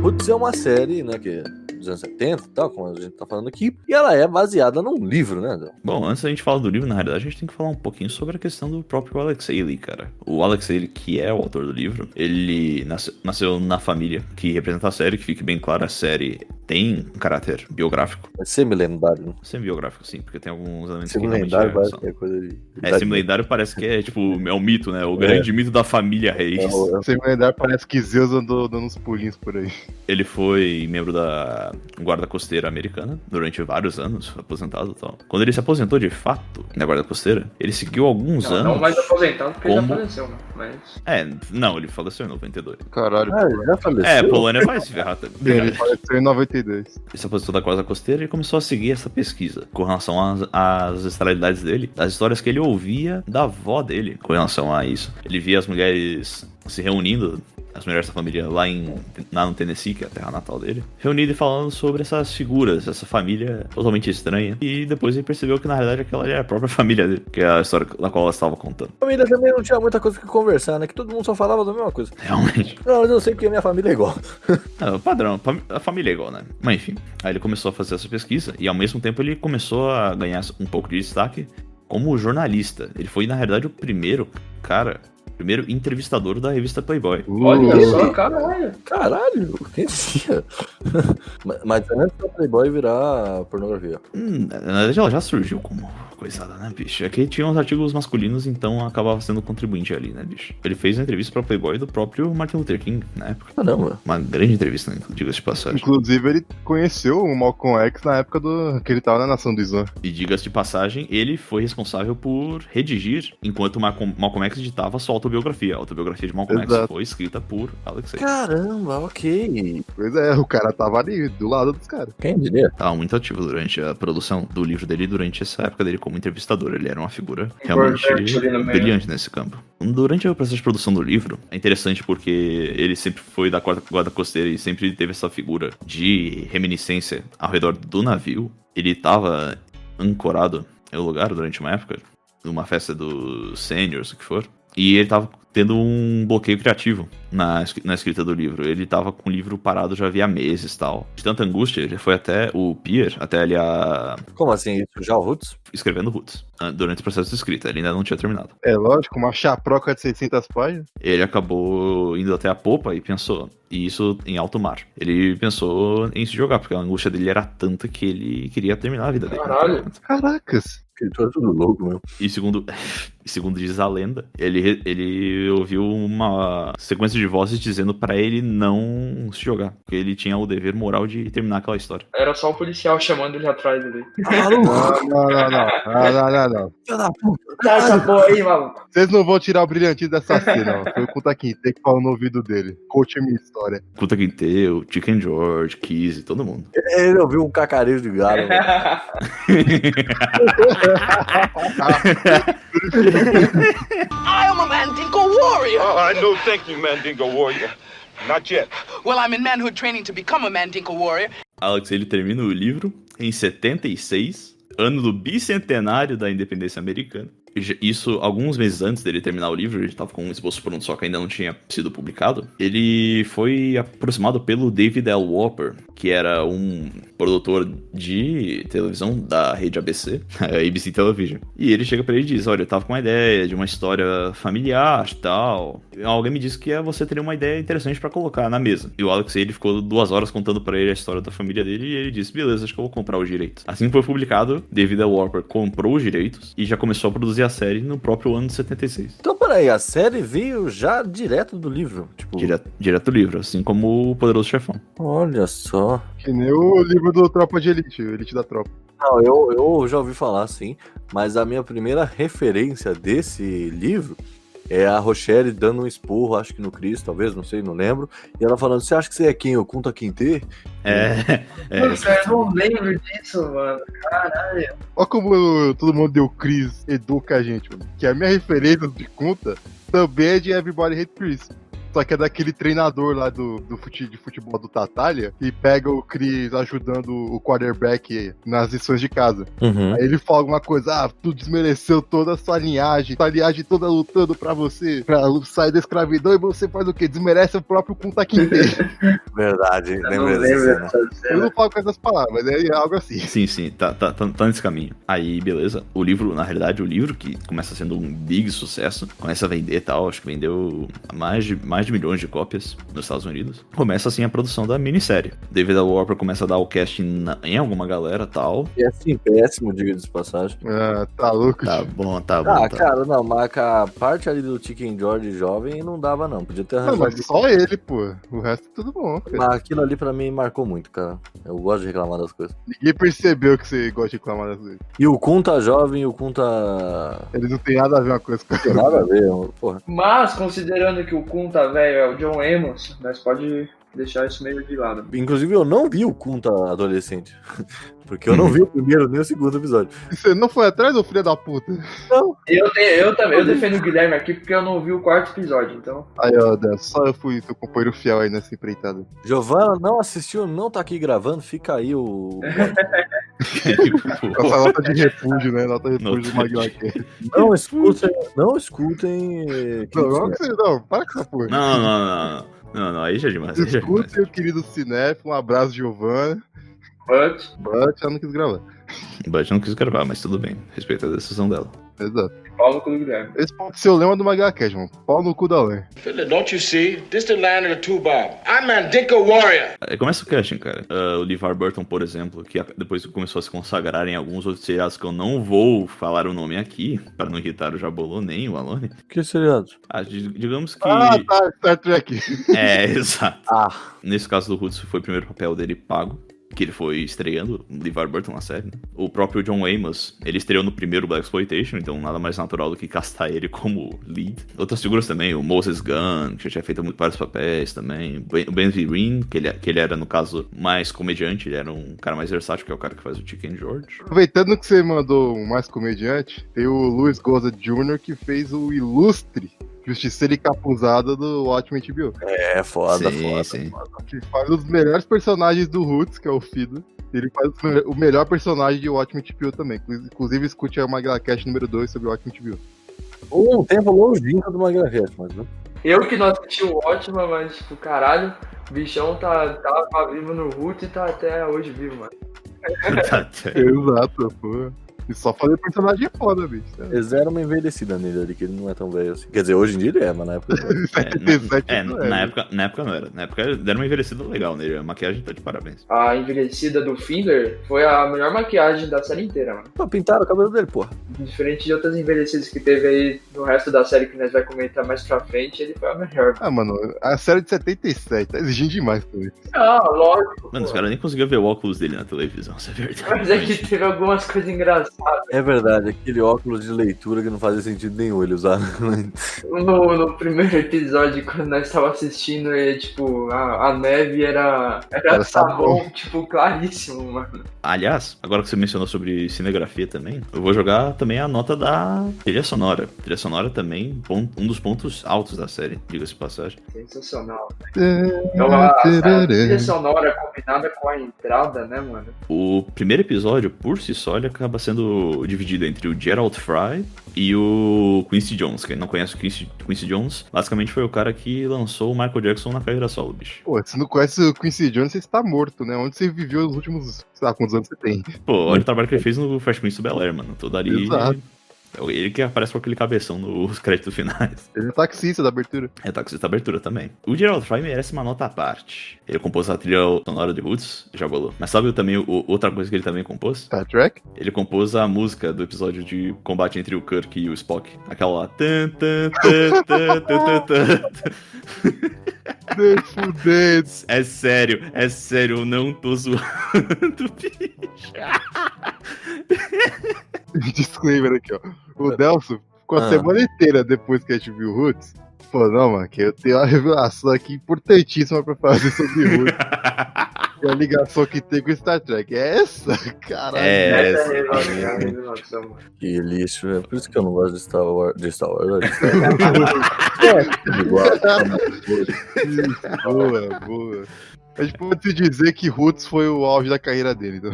Roots é uma série, né, que dos anos 70 e tal, como a gente tá falando aqui, e ela é baseada num livro, né? Bom, antes da gente falar do livro, na realidade, a gente tem que falar um pouquinho sobre a questão do próprio Alex Haley, cara. O Alex Haley, que é o autor do livro, ele nasceu na família que representa a série, que fique bem claro, a série tem um caráter biográfico. É semi-lendário, né? Semi-biográfico, sim, porque tem alguns elementos Semi-lendário que parece que é coisa de... semi-lendário parece que é, tipo, é o mito, né? O grande mito da família Reis. Semi-lendário parece que Zeus andou dando uns pulinhos por aí. Ele foi membro da Guarda Costeira Americana durante vários anos, aposentado e tal. Quando ele se aposentou de fato na Guarda Costeira, ele seguiu alguns anos... Não mais aposentado porque ele já faleceu, né? Mas... Não, ele faleceu em 92. Caralho. ele já faleceu? Polônia vai se ferrar também. Ele faleceu em 92. Ele se aposentou da Guarda Costeira e começou a seguir essa pesquisa com relação às ancestralidades dele, das histórias que ele ouvia da avó dele com relação a isso. Ele via as mulheres se reunindo, as mulheres da família lá no Tennessee, que é a terra natal dele, reunido e falando sobre essas figuras, essa família totalmente estranha. E depois ele percebeu que na realidade aquela era a própria família dele, que é a história da qual ela estava contando. A família também não tinha muita coisa que conversar, né? Que todo mundo só falava da mesma coisa. Realmente. Não, mas eu sei que a minha família é igual. O padrão, a família é igual, né? Mas enfim, aí ele começou a fazer essa pesquisa e ao mesmo tempo ele começou a ganhar um pouco de destaque como jornalista. Ele foi, na realidade, o primeiro entrevistador da revista Playboy. Olha só, caralho. Caralho, quem dizia? Mas antes da Playboy virar pornografia. Na verdade, ela já surgiu como coisada, né, bicho? É que tinha uns artigos masculinos, então acabava sendo contribuinte ali, né, bicho? Ele fez uma entrevista pra Playboy do próprio Martin Luther King, na época. Caramba. Uma grande entrevista, né, diga-se de passagem. Inclusive, ele conheceu o Malcolm X na época que ele tava na Nação do Islã. E diga-se de passagem, ele foi responsável por redigir, enquanto Malcolm X editava sua autobiografia. A autobiografia de Malcolm X foi escrita por Alex Haley. Caramba, ok. Pois é, o cara tava ali, do lado dos caras. Quem diria? Tava muito ativo durante a produção do livro dele, durante essa época dele como entrevistador. Ele era uma figura realmente brilhante nesse campo. Durante o processo de produção do livro, é interessante porque ele sempre foi da Guarda Costeira e sempre teve essa figura de reminiscência ao redor do navio. Ele tava ancorado em um lugar durante uma época, numa festa dos seniors, o que for, e ele tava tendo um bloqueio criativo na escrita do livro. Ele tava com o livro parado já havia meses e tal. De tanta angústia, ele foi até o Pier, até ali Como assim? Isso já o Roots? escrevendo Roots, durante o processo de escrita. Ele ainda não tinha terminado. É lógico, uma chaproca de 600 páginas. Ele acabou indo até a popa e pensou, e isso em alto mar. Ele pensou em se jogar, porque a angústia dele era tanta que ele queria terminar a vida dele. Caralho. Caracas. Escritor é tudo louco, meu. E segundo diz a lenda, ele ouviu uma sequência de vozes dizendo pra ele não se jogar, porque ele tinha o dever moral de terminar aquela história. Era só o policial chamando ele atrás dele. Não. Filha da puta. Tá essa porra aí, maluco. Vocês não vão tirar o brilhantismo dessa cena, ó. Foi o Kunta Kinte que falou no ouvido dele. Coach minha história. Kunta Kinte, o Chicken George, Kizzy, todo mundo. Ele ouviu um cacarejo de galo. I am a Mandingo warrior. I don't think you, Mandingo warrior. Not yet. Well, I'm in manhood training to become a Mandingo warrior. Alex, ele termina o livro em 76, ano do bicentenário da independência americana. Isso, alguns meses antes dele terminar o livro, ele estava com um esboço pronto, só que ainda não tinha sido publicado. Ele foi aproximado pelo David L. Whopper, que era um produtor de televisão da rede ABC, a ABC Television. E ele chega pra ele e diz, olha, eu tava com uma ideia de uma história familiar e tal. Alguém me disse que você teria uma ideia interessante pra colocar na mesa. E o Alex, ele ficou 2 horas contando pra ele a história da família dele e ele disse, beleza, acho que eu vou comprar os direitos. Assim que foi publicado, David L. Warper comprou os direitos e já começou a produzir a série no próprio ano de 76. Então, peraí, a série veio já direto do livro? Tipo, Direto do livro, assim como o Poderoso Chefão. olha só. Que nem o livro do Tropa de Elite, o Elite da Tropa. Não, eu já ouvi falar, sim, mas a minha primeira referência desse livro é a Rochelle dando um esporro, acho que no Chris, talvez, não sei, não lembro, e ela falando, você acha que você é quem? O Kunta Kinte? Nossa, eu não lembro disso, mano. Caralho. Olha como todo mundo deu Chris, educa a gente, mano. Que a minha referência de conta também é de Everybody Hate Chris. Só que é daquele treinador lá de futebol do Tatália que pega o Chris ajudando o quarterback nas lições de casa. Aí ele fala alguma coisa, tu desmereceu toda a sua linhagem toda lutando pra você, pra sair da escravidão, e você faz o quê? Desmerece o próprio Kunta Kinte. Verdade, Eu não lembra dessa lembro cena. dessa Eu cena. não falo com essas palavras, mas é algo assim. Sim, tá nesse caminho. Aí, beleza. O livro, na realidade, que começa sendo um big sucesso, começa a vender e tal, acho que vendeu mais de milhões de cópias nos Estados Unidos. Começa, assim, a produção da minissérie. David L. Warper começa a dar o casting em alguma galera e tal. E assim, péssimo, diga de passagem. Ah, tá louco. Tá bom. Cara, não, mas a parte ali do Chicken George jovem não dava, não. Podia ter Não, arranjado. mas só ele, pô. O resto é tudo bom, cara. Mas aquilo ali pra mim marcou muito, cara. Eu gosto de reclamar das coisas. Ninguém percebeu que você gosta de reclamar das coisas. E o Kunta jovem e o Kunta. Eles não tem nada a ver uma coisa com a Não tem outra. nada a ver, porra. Mas, considerando que o Kunta, velho, é o John Amos, nós pode deixar isso meio de lado. Inclusive, eu não vi o Kunta adolescente. Porque eu não vi o primeiro nem o segundo episódio. Você não foi atrás, ô filho da puta? Eu também, eu defendo o Guilherme aqui porque eu não vi o 4º episódio, então. Aí, ó, Dan, só eu fui teu companheiro fiel aí nessa empreitada. Giovana não assistiu, não tá aqui gravando, fica aí o. Essa nota de refúgio, né? Nota de refúgio Nota do Maguila. Não escutem. Não, para com essa porra. Não, aí já é demais. Aí já é demais. Escute, meu querido Cinef, um abraço, Giovana. But, Ela não quis gravar. Bud não quis gravar, mas tudo bem. Respeito a decisão dela. Exato. pau no cu do Guilherme. Esse pode ser o lema do Maguila Cash, mano. Pau no cu da lã. Philip, don't you see? This the land of the two bob. I'm Mandinka Warrior. Aí começa o casting, cara. O LeVar Burton, por exemplo, que depois começou a se consagrar em alguns outros seriados que eu não vou falar o nome aqui, pra não irritar o Jabolô nem o Alone. Que seriado? Digamos que... Ah, tá, Star Trek. Exato. Ah. Nesse caso do Roots, foi o primeiro papel dele pago, que ele foi estreando, LeVar Burton na série, né? O próprio John Amos, ele estreou no primeiro Blaxploitation, então nada mais natural do que castar ele como lead. Outras figuras também, o Moses Gunn, que já tinha feito vários papéis também, o Ben Vereen, que ele era, no caso, mais comediante, ele era um cara mais versátil, que é o cara que faz o Chicken George. Aproveitando que você mandou um mais comediante, tem o Luis Goza Jr., que fez o ilustre Justiceiro Encapuzado do Watchmen HBO. É, foda. Sim. Que faz os melhores personagens do Roots, que é o Fido. Ele faz o melhor personagem de Watchmen HBO também. Inclusive, escute a Maguila Cash número 2 sobre o Watchmen HBO. Um tempo longínquo do Magrafete, mas não. Eu que não assisti o ótimo, mas, tipo, caralho, o bichão tava vivo no Root e tá até hoje vivo, mano. Exato, pô. E só fazer personagem é foda, bicho. Eles deram uma envelhecida nele ali, que ele não é tão velho assim. Quer dizer, hoje em dia ele é, mas na época não é. Na época não era. Na época deram uma envelhecida legal nele, a maquiagem tá de parabéns. A envelhecida do Finger foi a melhor maquiagem da série inteira, mano. Pô, pintaram o cabelo dele, porra. Diferente de outras envelhecidas que teve aí no resto da série que nós vai comentar mais pra frente, ele foi a melhor. Ah, mano, a série de 77 tá exigindo demais também. Ah, lógico. Mano, os caras nem conseguiam ver o óculos dele na televisão, isso é verdade. Mas é que teve algumas coisas engraçadas. É verdade, aquele óculos de leitura que não fazia sentido nenhum ele usar. No primeiro episódio, quando nós tava assistindo, tipo, a neve era sabão, tipo, claríssimo, mano. Aliás, agora que você mencionou sobre cinegrafia também, eu vou jogar também a nota da trilha sonora. Trilha sonora também, um dos pontos altos da série, diga-se de passagem. Sensacional. Então, a trilha sonora combinada com a entrada, né, mano? O primeiro episódio, por si só, ele acaba sendo ficou dividida entre o Gerald Fry e o Quincy Jones. Quem não conhece o Quincy Jones, basicamente foi o cara que lançou o Michael Jackson na carreira solo, bicho. Pô, se não conhece o Quincy Jones, você está morto, né? Onde você viveu os últimos, sei lá, quantos anos você tem. Pô, olha o trabalho que ele fez no Fresh Prince of Bel-Air, mano. Todo ali... Exato. Ele que aparece com aquele cabeção nos créditos finais. Ele é taxista da abertura. É taxista da abertura também. O Gerald Fry merece uma nota à parte. Ele compôs a trilha sonora de Roots, já bolou. Mas sabe também outra coisa que ele também compôs? Star Trek? Ele compôs a música do episódio de combate entre o Kirk e o Spock. Aquela lá. Nem fudendo. É sério, eu não tô zoando, bicho. Disclaimer aqui, ó. O Delso ficou a semana inteira depois que a gente viu Roots. Pô, não, mano, que eu tenho uma revelação aqui importantíssima pra fazer sobre Roots. E a ligação que tem com Star Trek. É essa? Caralho. Essa é a revelação, mano. Que lixo, é por isso que eu não gosto de Star Wars. Boa. A gente pode se dizer que Roots foi o auge da carreira dele. Então.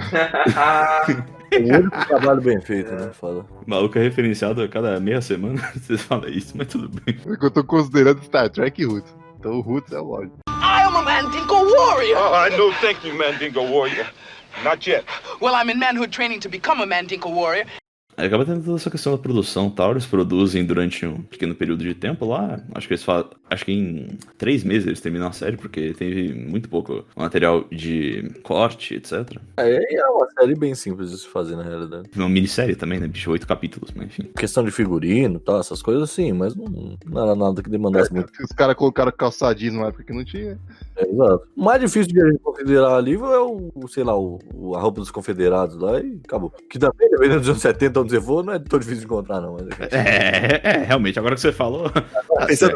O único trabalho bem feito, né? Foda. O maluco é referenciado a cada meia semana. Vocês falam isso, mas tudo bem. Porque eu tô considerando Star Trek e Roots. Então o Roots é o auge. I am a Mandingo warrior. I don't think you Mandingo warrior. Not yet. Well, I'm in manhood training to become a Mandingo warrior. Aí acaba tendo toda essa questão da produção e tal. Eles produzem durante um pequeno período de tempo lá. Acho que em 3 meses eles terminam a série, porque teve muito pouco material de corte, etc. É uma série bem simples de se fazer, na realidade. Uma minissérie também, né, bicho? 8 capítulos, mas enfim. Questão de figurino e tal, essas coisas sim, mas não era nada que demandasse muito. Os caras colocaram calçadinho numa época que não tinha. Exato. O mais difícil de a gente considerar ali é a roupa dos confederados lá e acabou. Que também, dependendo dos anos 70, onde você for, não é tão difícil de encontrar, não. Mas... Realmente, agora que você falou. Pensando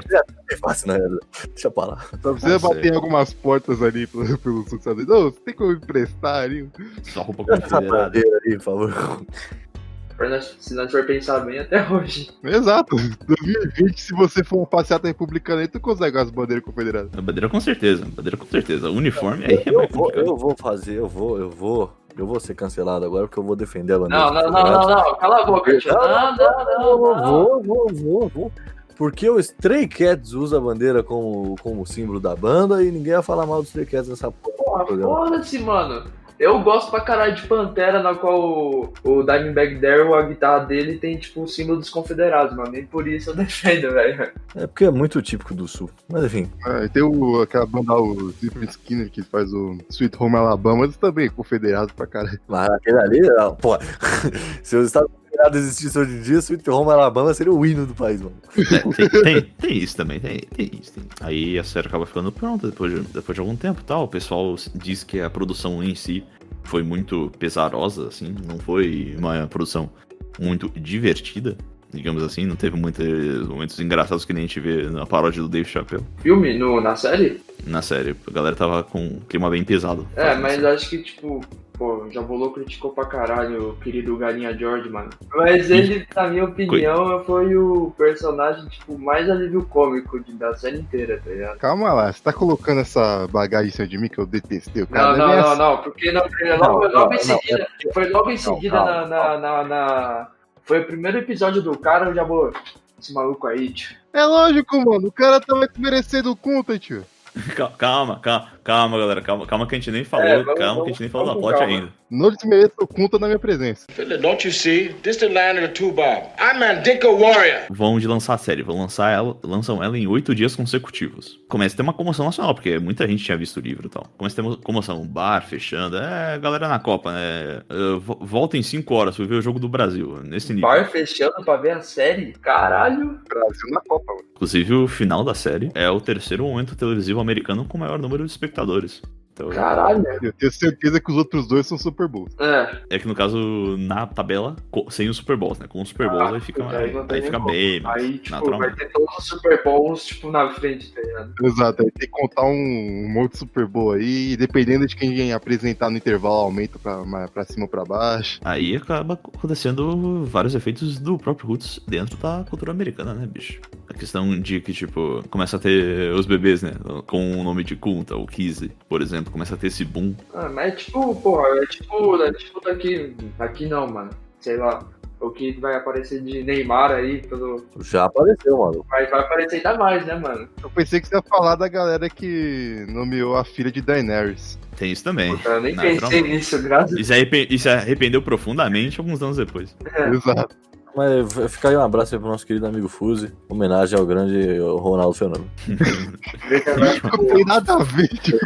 é fácil, na realidade. Deixa pra lá. Só precisa bater em algumas portas ali pelo sucessor. Não, você tem como emprestar ali. Só roupa Essa confederada. bandeira aí, por favor. Se nós for pensar bem, até hoje. Exato. 2020, se você for uma passeata republicana aí, tu consegue as bandeiras confederadas. A bandeira com certeza. O uniforme aí é mais complicado. Eu vou ser cancelado agora porque eu vou defender a bandeira. Não. Cala a boca, tio. Não. Vou. Porque o Stray Cats usa a bandeira como símbolo da banda e ninguém vai falar mal do Stray Cats nessa porra. Foda-se, mano. Eu gosto pra caralho de Pantera, na qual o Dimebag Darrell, a guitarra dele tem, tipo, o símbolo dos confederados, mano. Nem por isso eu defendo, velho. É porque é muito típico do sul. Mas enfim. Tem aquela banda, o Stephen Skinner, que faz o Sweet Home Alabama, eles também confederados pra caralho. Mas aquele ali, pô, se os Estados Unidos existissem hoje em dia, Sweet Home Alabama seria o hino do país, mano. Tem isso também, tem isso. Aí a série acaba ficando pronta depois de algum tempo e tal. O pessoal diz que a produção em si foi muito pesarosa, assim, não foi uma produção muito divertida, digamos assim, não teve muitos momentos engraçados que nem a gente vê na paródia do Dave Chappelle. Filme? Na série? Na série, a galera tava com um clima bem pesado. Mas acho que, tipo, pô, já Bolou criticou pra caralho o querido Galinha George, mano. Mas ele, na minha opinião, foi o personagem, tipo, mais alívio cômico da série inteira, tá ligado? Calma lá, você tá colocando essa bagagem em cima de mim que eu detestei o cara? Não, porque foi logo em seguida na... Foi o primeiro episódio do cara, eu já vou... Esse maluco aí, tio. É lógico, mano, o cara tava desmerecendo o conta, tio. Calma, galera. Calma que a gente nem falou. Que a gente nem falou da plot ainda. Não desmereça o conta na minha presença. Philip, don't you see? This the land of the two bob. I'm Mandingo warrior. Vão de lançar a série. Lançam ela em 8 dias consecutivos. Começa a ter uma comoção nacional, porque muita gente tinha visto o livro e tal. Começa a ter uma comoção. Bar fechando. Galera na Copa, né? Volta em 5 horas pra ver o jogo do Brasil. Nesse nível. Bar fechando pra ver a série? Caralho. Brasil na Copa, mano. Inclusive, o final da série é o terceiro momento televisivo americano com o maior número de espectadores. Então, caralho. Eu tenho certeza que os outros dois são Super Bowls. É que no caso, na tabela, sem os Super Bowls, né? Com os Super Bowls aí fica bem. Aí, tipo, vai ter todos os Super Bowls, tipo, na frente, tá ligado? Exato, aí tem que contar um monte de Super Bowl aí, e dependendo de quem apresentar no intervalo, aumenta pra cima ou pra baixo. Aí acaba acontecendo vários efeitos do próprio Roots dentro da cultura americana, né, bicho? A questão de que, tipo, começa a ter os bebês, né? Com o nome de Kunta, ou Kizzy, por exemplo, começa a ter esse boom. Mas é tipo, porra, é tipo daqui não, mano. Sei lá. O que vai aparecer de Neymar aí pelo. Já apareceu, mano. Vai aparecer ainda mais, né, mano? Eu pensei que você ia falar da galera que nomeou a filha de Daenerys. Tem isso também. Eu nem pensei nisso, graças a Deus. E se arrependeu profundamente alguns anos depois. Exato. Mas fica aí um abraço aí pro nosso querido amigo Fuzi. Homenagem ao grande Ronaldo Fenômeno. Não tem nada a ver, tipo.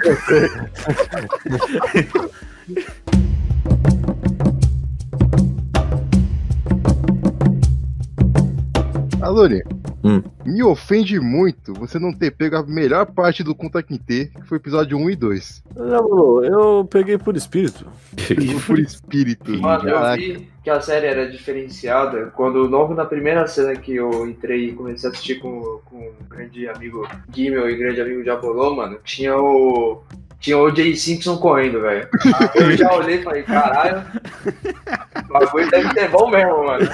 Alone, me ofende muito você não ter pego a melhor parte do Kunta Kinte, que foi o episódio 1 e 2. Eu peguei por espírito. Por espírito. Mano, eu Caraca. vi que a série era diferenciada quando logo na primeira cena que eu entrei e comecei a assistir com o grande amigo Gimel e grande amigo Jabolô, mano, tinha o O.J. Simpson correndo, velho. Eu já olhei e falei, caralho, o bagulho deve ser bom mesmo, mano.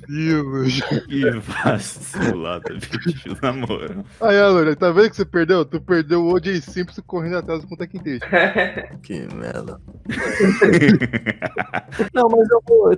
Que vacilada, bicho, na moral. Aí, Alone, tá vendo que você perdeu? Tu perdeu o O.J. Simpson correndo atrás do Kunta Kinte. Que merda. Não, mas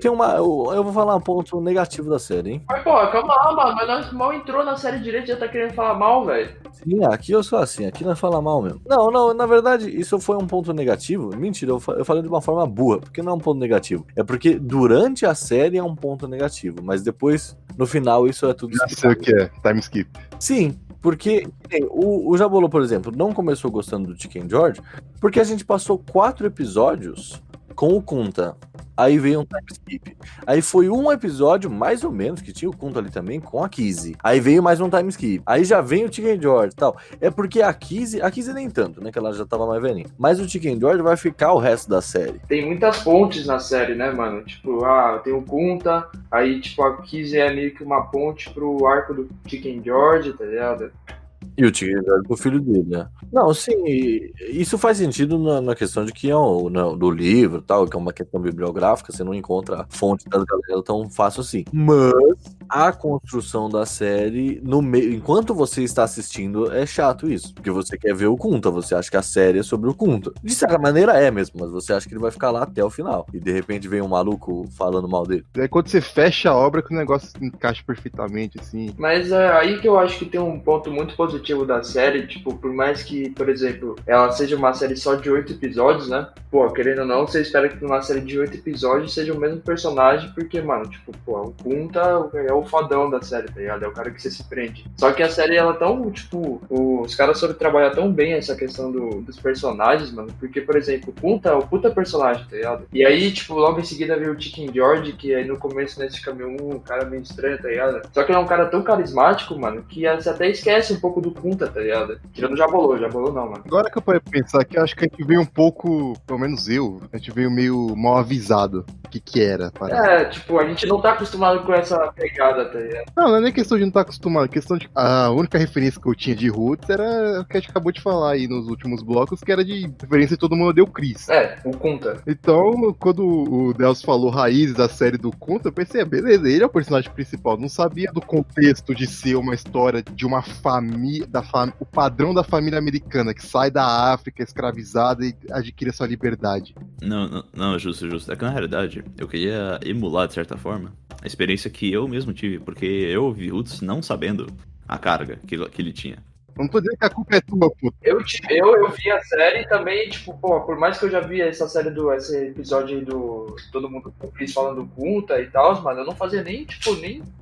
eu vou falar um ponto negativo da série, hein? Mas, pô, calma lá, mano, mas nós mal entrou na série direito e já tá querendo falar mal, velho. Sim, aqui eu sou assim, aqui nós fala mal mesmo. Não, na verdade, isso foi um ponto negativo. Mentira, eu falei de uma forma burra, porque não é um ponto negativo. É porque durante a série é um ponto negativo, mas depois, no final, isso é tudo Já sei o que é, time skip. Sim, porque o Jabolô, por exemplo, não começou gostando do Chicken George, porque a gente passou 4 episódios com o Kunta. Aí veio um time skip. Aí foi um episódio, mais ou menos, que tinha o Kunta ali também, com a Kizzy. Aí veio mais um time skip. Aí já vem o Chicken George e tal. É porque a Kizzy nem tanto, né? Que ela já tava mais velhinha. Mas o Chicken George vai ficar o resto da série. Tem muitas pontes na série, né, mano? Tipo, tem o Kunta, aí, tipo, a Kizzy é meio que uma ponte pro arco do Chicken George, tá ligado? E o Chicken George pro filho dele, né? Não, sim, isso faz sentido na questão de que é do livro e tal, que é uma questão bibliográfica, você não encontra a fonte das galera tão fácil assim. Mas a construção da série, no meio, enquanto você está assistindo, é chato isso. Porque você quer ver o Kunta, você acha que a série é sobre o Kunta. De certa maneira é mesmo, mas você acha que ele vai ficar lá até o final. E de repente vem um maluco falando mal dele. É quando você fecha a obra que o negócio encaixa perfeitamente, assim. Mas é aí que eu acho que tem um ponto muito positivo da série, tipo, por mais que, por exemplo, ela seja uma série só de 8 episódios, né? Pô, querendo ou não, você espera que numa série de 8 episódios seja o mesmo personagem, porque, mano, tipo, pô, o Kunta é o fodão da série, tá ligado? É o cara que você se prende. Só que a série, ela tão, tipo, os caras soube trabalhar tão bem essa questão dos personagens, mano, porque, por exemplo, o Kunta é o puta personagem, tá ligado? E aí, tipo, logo em seguida veio o Chicken George, que aí no começo, nesse caminho, um cara meio estranho, tá ligado? Só que ele é um cara tão carismático, mano, que você até esquece um pouco do Kunta, tá ligado? Tirando o Jabolô não, mano. Agora que eu parei pra pensar aqui, eu acho que a gente veio um pouco, pelo menos eu, a gente veio meio mal avisado o que era. Tipo, a gente não tá acostumado com essa pegada, tá ligado? Não é nem questão de não estar acostumado, é questão de... A única referência que eu tinha de Roots era o que a gente acabou de falar aí nos últimos blocos, que era de referência de Todo Mundo Odeia o Chris. O Kunta. Então, quando o Deus falou raízes da série do Kunta, eu pensei, beleza, ele é o personagem principal. Não sabia do contexto de ser uma história de uma família, o padrão da família americana, que sai da África escravizada e adquire a sua liberdade. Não, justo. É que na realidade, eu queria emular, de certa forma, a experiência que eu mesmo tive, porque eu vi Roots não sabendo a carga que ele tinha. Não tô dizendo que a culpa é tua, puta. Eu vi a série também, tipo, pô, por mais que eu já vi esse episódio aí do Todo Mundo com o Chris falando do Kunta e tal, mano, eu não fazia nem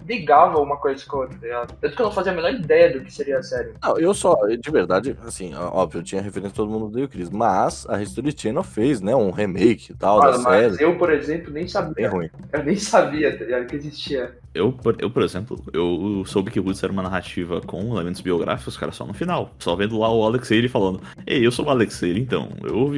ligava uma coisa com a outra, tá ligado? Tanto que eu não fazia a menor ideia do que seria a série. Não, eu só, de verdade, assim, óbvio, eu tinha referência Todo Mundo Odeia o Chris, mas a History Channel fez, né, um remake e tal da série. Mas eu, por exemplo, nem sabia. Bem ruim. Eu nem sabia, tá ligado, que existia. Eu, por exemplo, eu soube que Roots era uma narrativa com elementos biográficos, cara, só no final. Só vendo lá o Alexei falando, ei, eu sou o Alexei, então, eu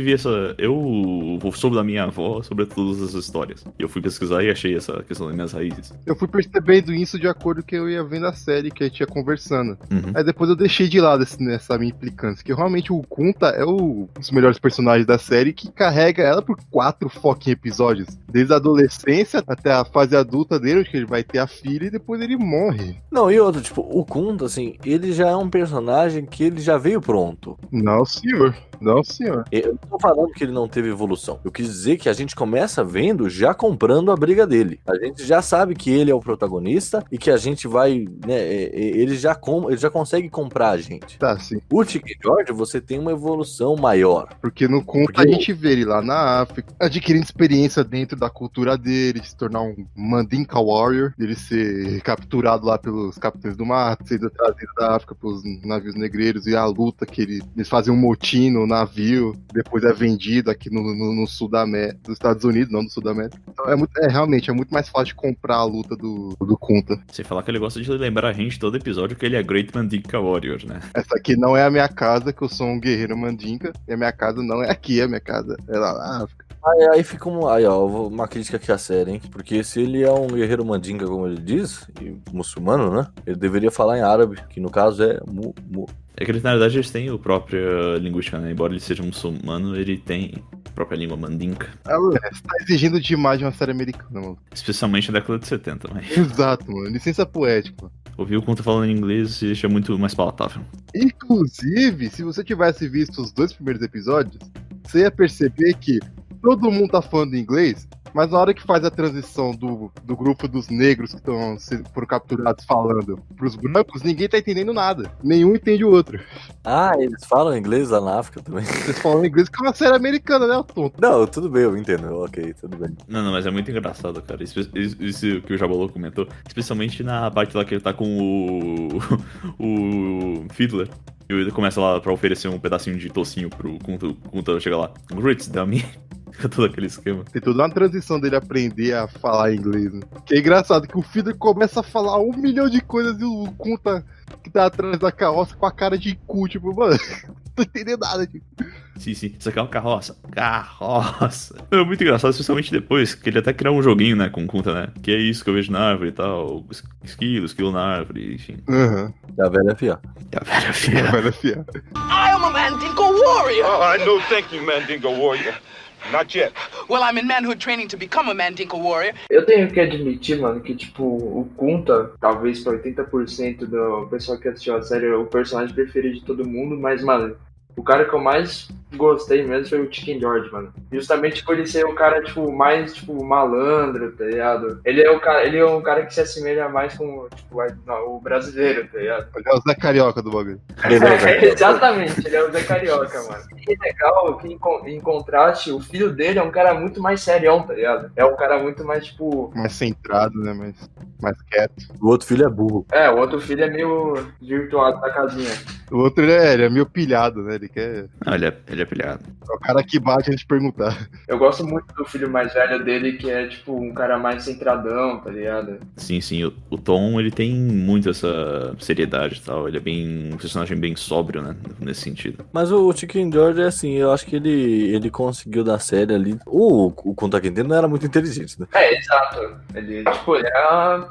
soube da minha avó sobre todas as histórias. E eu fui pesquisar e achei essa questão das minhas raízes. Eu fui percebendo isso de acordo com que eu ia vendo a série, que a gente ia conversando. Aí depois eu deixei de lado essa minha implicância, que realmente o Kunta é um dos melhores personagens da série, que carrega ela por 4 fucking episódios. Desde a adolescência até a fase adulta dele, onde ele vai ter a filha e depois ele morre. Não, e outro, tipo, o Kunta, assim, ele já é um personagem personagem que ele já veio pronto. Não, senhor. Não, senhor. Eu não tô falando que ele não teve evolução. Eu quis dizer que a gente começa vendo já comprando a briga dele. A gente já sabe que ele é o protagonista e que a gente vai, né, ele já consegue comprar a gente. Tá, sim. O Chicken George, você tem uma evolução maior. Porque no conto Porque a gente vê ele lá na África, adquirindo experiência dentro da cultura dele, de se tornar um Mandinka Warrior, dele ser capturado lá pelos capitães do mar, sendo trazido da África pelos navios negreiros, e a luta que eles fazem um motim no navio, depois é vendido aqui no sul da América, dos Estados Unidos, não do sul da América. Então realmente, é muito mais fácil de comprar a luta do Kunta. Sem falar que ele gosta de lembrar a gente todo episódio que ele é Great Mandinka Warrior, né? Essa aqui não é a minha casa, que eu sou um guerreiro mandinka, e a minha casa não é aqui, a minha casa é lá na África. Aí fica uma crítica aqui a sério, hein? Porque se ele é um guerreiro mandinga, como ele diz, e muçulmano, né? Ele deveria falar em árabe, que no caso é É que na verdade eles têm a própria linguística, né? Embora ele seja muçulmano, ele tem a própria língua mandinka. Você tá exigindo demais de uma série americana, mano. Especialmente na década de 70, mas... Exato, mano. Licença poética, mano. Ouvir o Kunta falando em inglês deixa muito mais palatável. Inclusive, se você tivesse visto os 2 primeiros episódios, você ia perceber que todo mundo tá falando inglês, mas na hora que faz a transição do grupo dos negros que foram capturados falando pros brancos, ninguém tá entendendo nada. Nenhum entende o outro. Ah, eles falam inglês lá na África também. Eles falam inglês que é uma série americana, né, o tonto? Não, tudo bem, eu entendo. Ok, tudo bem. Não, mas é muito engraçado, cara. Isso que o Jabalô comentou. Especialmente na parte lá que ele tá com o Fiddler. E ele começa lá pra oferecer um pedacinho de tocinho pro Kunta chega lá. Grits, dummy. Fica todo aquele esquema. Tem toda uma transição dele aprender a falar inglês, né? Que é engraçado que o Fiddler começa a falar 1 milhão de coisas e o Kunta que tá atrás da carroça com a cara de cu, tipo, mano, não tô entendendo nada, tipo. Sim, isso aqui é uma carroça. Carroça. É muito engraçado, especialmente depois, que ele até criou um joguinho, né, com o Kunta, né? Que é isso que eu vejo na árvore e tal. Esquilo na árvore, enfim. Aham. É a velha fia. É a velha fia. Vai na fia. I am a Mandinka warrior. No, thank you, Mandinka warrior. Not yet. Well, I'm in manhood training to become a Mandinka warrior. Eu tenho que admitir, mano, que, tipo, o Kunta, talvez pra 80% do pessoal que assistiu a série, é o personagem preferido de todo mundo, mas, mano, o cara que eu mais gostei mesmo foi o Chicken George, mano. Justamente por ele ser o cara, tipo, mais, tipo, malandro, tá ligado? Ele é um cara que se assemelha mais com, tipo, o brasileiro, tá ligado? Ele é o Zé Carioca do bagulho. Exatamente, ele é o Zé Carioca, mano. E é legal que, em contraste, o filho dele é um cara muito mais serião, tá ligado? É um cara muito mais, tipo... Mais centrado, né, mais quieto. O outro filho é burro. É, o outro filho é meio virtuado da casinha. O outro, ele é meio pilhado, né, ele quer... Não, ele é pilhado. É o cara que bate antes de perguntar. Eu gosto muito do filho mais velho dele, que é, tipo, um cara mais centradão, tá ligado? Sim, o Tom, ele tem muito essa seriedade e tal. Ele é um personagem bem sóbrio, né, nesse sentido. Mas o Chicken George é assim, eu acho que ele conseguiu dar série ali. O Kunta Kinte não era muito inteligente, né? É, exato. Ele, tipo, ele era...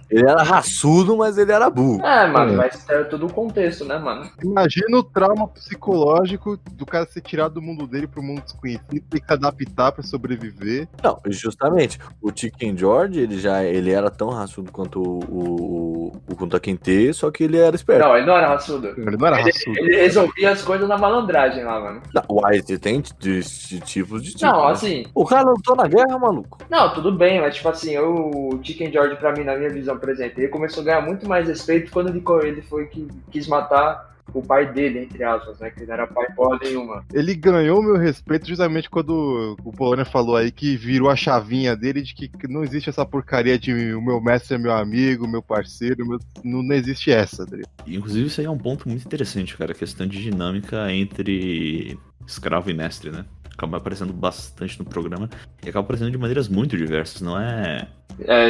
Ele era raçudo, mas ele era burro. É, mano, mas era todo o contexto, né, mano? Imagina o trauma psicológico do cara ser tirado do mundo dele pro mundo desconhecido, ter que se adaptar pra sobreviver. Não, justamente. O Chicken George, ele era tão raçudo quanto o Kunta Kinte, só que ele era esperto. Não, ele não era raçudo. Ele não era raçudo. Ele resolvia as coisas na malandragem lá, mano. Não, o White tem de tipos de tipos. Não, né? assim... O cara lutou na guerra, maluco. Não, tudo bem, mas tipo assim, o Chicken George, pra mim, na minha visão, por exemplo, ele começou a ganhar muito mais respeito quando ele foi que quis matar o pai dele, entre aspas, né? Que ele era pai porra nenhuma. Ele ganhou meu respeito justamente quando o Polônia falou aí que virou a chavinha dele de que não existe essa porcaria de o meu mestre é meu amigo, meu parceiro, não existe essa, tá ligado? Inclusive, isso aí é um ponto muito interessante, cara. A questão de dinâmica entre escravo e mestre, né? Acaba aparecendo bastante no programa e acaba aparecendo de maneiras muito diversas, não é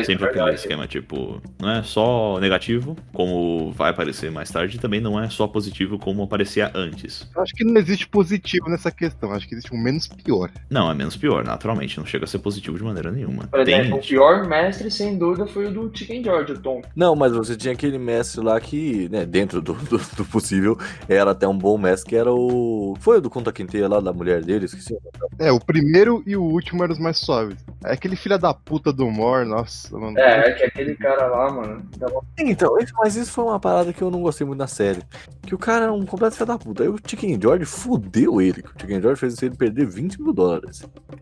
sempre aquele esquema, tipo, não é só negativo, como vai aparecer mais tarde, e também não é só positivo, como aparecia antes. Eu acho que não existe positivo nessa questão, acho que existe um menos pior. Não, é menos pior, naturalmente, não chega a ser positivo de maneira nenhuma. Por exemplo, o pior mestre, sem dúvida, foi o do Chicken George, o Tom. Não, mas você tinha aquele mestre lá que, né, dentro do possível, era até um bom mestre, que era o... Foi o do Kunta Kinte lá, da mulher dele, esqueci. É, o primeiro e o último eram os mais suaves. É aquele filho da puta do Mor War, nossa, mano. É que aquele cara lá, mano. Então, mas isso foi uma parada que eu não gostei muito na série. Que o cara é um completo filho da puta. Aí o Chicken George fudeu ele. Que o Chicken George fez ele perder $20 mil.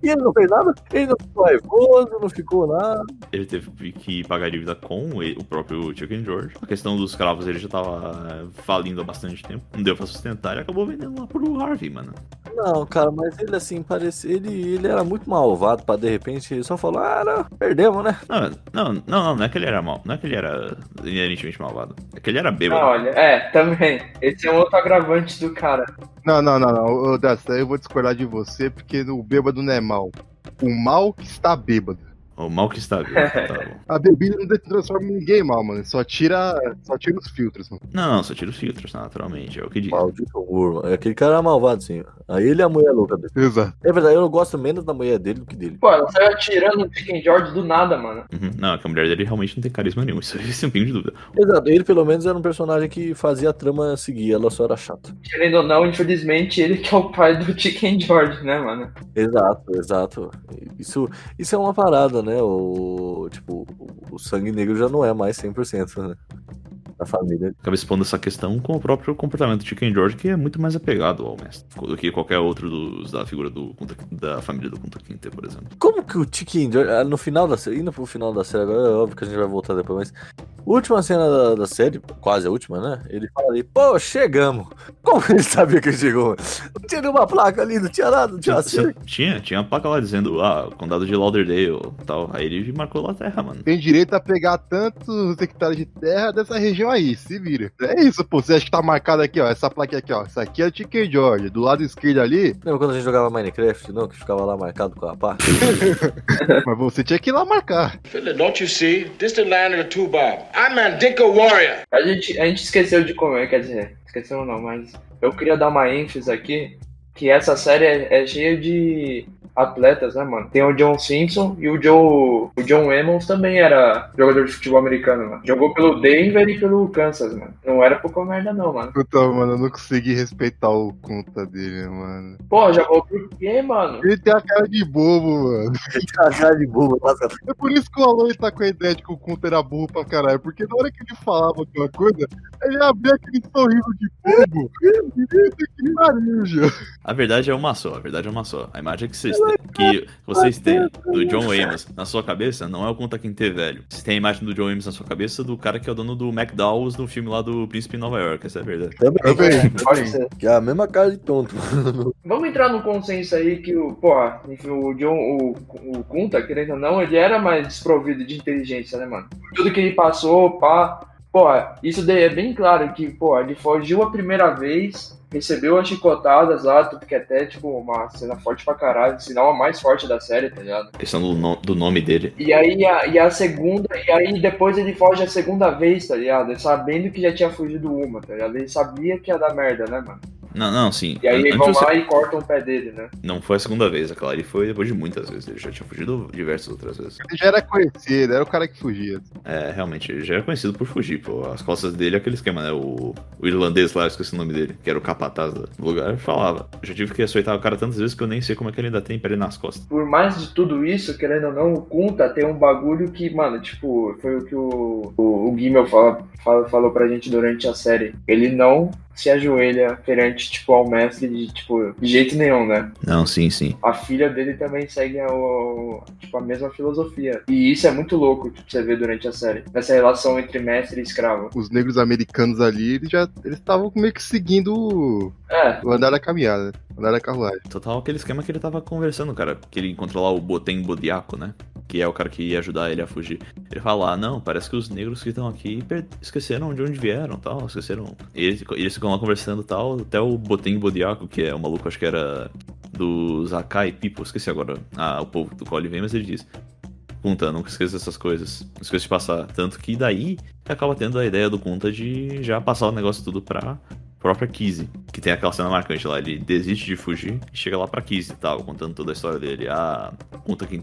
E ele não fez nada. Ele não ficou raivoso, não ficou nada. Ele teve que pagar dívida com o próprio Chicken George. A questão dos escravos, ele já tava falindo há bastante tempo. Não deu pra sustentar e acabou vendendo lá pro Harvey, mano. Não, cara, mas ele assim, parecia. Ele era muito malvado pra de repente ele só falar, não, perdemos, né? Não é que ele era mal. Não é que ele era inerentemente malvado. É que ele era bêbado. Não, olha, também. Esse é um outro agravante do cara. Não. Ô, Dessa, eu vou discordar de você, porque o bêbado não é mal. O mal que está bêbado. O mal que está bêbado, tá bom. A bebida não transforma ninguém mal, mano. Só tira os filtros, mano. Não, só tira os filtros, naturalmente. É o que diz. Maldito Urma. Aquele cara era malvado, sim. Aí ele é a mulher louca dele. Exato. É verdade, eu gosto menos da mulher dele do que dele. Pô, ela saiu atirando o Chicken George do nada, mano. Não, é que a mulher dele realmente não tem carisma nenhum. Isso é um pingo de dúvida. Exato, ele pelo menos era um personagem que fazia a trama seguir, ela só era chata. Querendo ou não, infelizmente, ele que é o pai do Chicken George, né, mano? Exato. Isso é uma parada, né? O sangue negro já não é mais 100%, né? Da família. Acaba expondo essa questão com o próprio comportamento do Chicken George, que é muito mais apegado ao mestre do que qualquer outro da figura da família do Kunta Kinte, por exemplo. Como que o Chicken George, no final da série, indo pro final da série agora, é óbvio que a gente vai voltar depois, mas última cena da série, quase a última, né? Ele fala ali, pô, chegamos. Como ele sabia que ele chegou? Não tinha nenhuma placa ali, não tinha nada, não tinha cerca. Tinha uma placa lá dizendo, condado de Lauderdale e tal. Aí ele marcou lá a terra, mano. Tem direito a pegar tantos hectares de terra dessa região aí, se vira. É isso, pô. Você acha que tá marcado aqui, ó, essa plaquinha aqui, ó. Essa aqui é o Chicken George. Do lado esquerdo ali. Lembra quando a gente jogava Minecraft, não? Que ficava lá marcado com a pá? Mas você tinha que ir lá marcar. Philip, don't you see? This the land of the two Bob. I'm Mandinka Warrior. A gente esqueceu de comer, quer dizer, esqueceu não, mas eu queria dar uma ênfase aqui, que essa série é cheia de atletas, né, mano? Tem o John Simpson e o John Emmons também era jogador de futebol americano, mano. Jogou pelo Denver e pelo Kansas, mano. Não era pouca merda não, mano. Puta, mano, eu não consegui respeitar o conta dele, mano. Pô, jogou por quê, mano? Ele tem a cara de bobo, mano. Ele tem a cara de bobo, nossa. É por isso que o Alon tá com a ideia de que o Conta era burro pra caralho. Porque na hora que ele falava aquela coisa, ele abria aquele sorriso de bobo. E aquele nariz. A verdade é uma só. A imagem que vocês têm do John Amos na sua cabeça não é o Kunta Kinte velho. Vocês têm a imagem do John Amos na sua cabeça do cara que é o dono do McDowell's no filme lá do Príncipe em Nova York. Essa é a verdade. Também. Pode ser. Que é a mesma cara de tonto. Vamos entrar no consenso aí que o Kunta, querendo ou não, ele era mais desprovido de inteligência, né, mano? Tudo que ele passou, isso daí é bem claro que, ele fugiu a primeira vez, recebeu as chicotadas lá, tudo que até, uma cena forte pra caralho, sinal a mais forte da série, tá ligado? A questão do nome dele. E aí a segunda, e aí depois ele foge a segunda vez, tá ligado? Sabendo que já tinha fugido uma, tá ligado? Ele sabia que ia dar merda, né, mano? Não, sim. E aí eles vão lá e cortam o pé dele, né? Não foi a segunda vez, aquela ali foi depois de muitas vezes. Ele já tinha fugido diversas outras vezes. Ele já era conhecido, era o cara que fugia. É, realmente, ele já era conhecido por fugir, pô. As costas dele é aquele esquema, né? O irlandês lá, eu esqueci o nome dele, que era o capataz do lugar, falava. Eu já tive que açoitar o cara tantas vezes que eu nem sei como é que ele ainda tem pele nas costas. Por mais de tudo isso, querendo ou não, o Kunta tem um bagulho que, mano, foi o que o Gimel falou pra gente durante a série. Ele não se ajoelha perante, ao mestre de jeito nenhum, né? Não, sim. A filha dele também segue a mesma filosofia. E isso é muito louco, você vê durante a série. Essa relação entre mestre e escravo. Os negros americanos ali, eles estavam meio que seguindo o andar da caminhada, o andar da carruagem. Total aquele esquema que ele tava conversando, cara. Que ele encontrou lá o Botem Bodiaco, né? Que é o cara que ia ajudar ele a fugir. Ele fala, não, parece que os negros que estão aqui esqueceram de onde vieram, tal, esqueceram. Eles ficam lá conversando, tal, até o Botem Bodiaco, que é o maluco, acho que era dos Akai People, esqueci agora o povo do qual ele vem, mas ele diz, Kunta, nunca esqueça dessas coisas, não esqueça de passar. Tanto que daí acaba tendo a ideia do Kunta de já passar o negócio tudo pra própria Kizzy. Que tem aquela cena marcante lá, ele desiste de fugir e chega lá pra Kizzy e tal, contando toda a história dele. Conta quem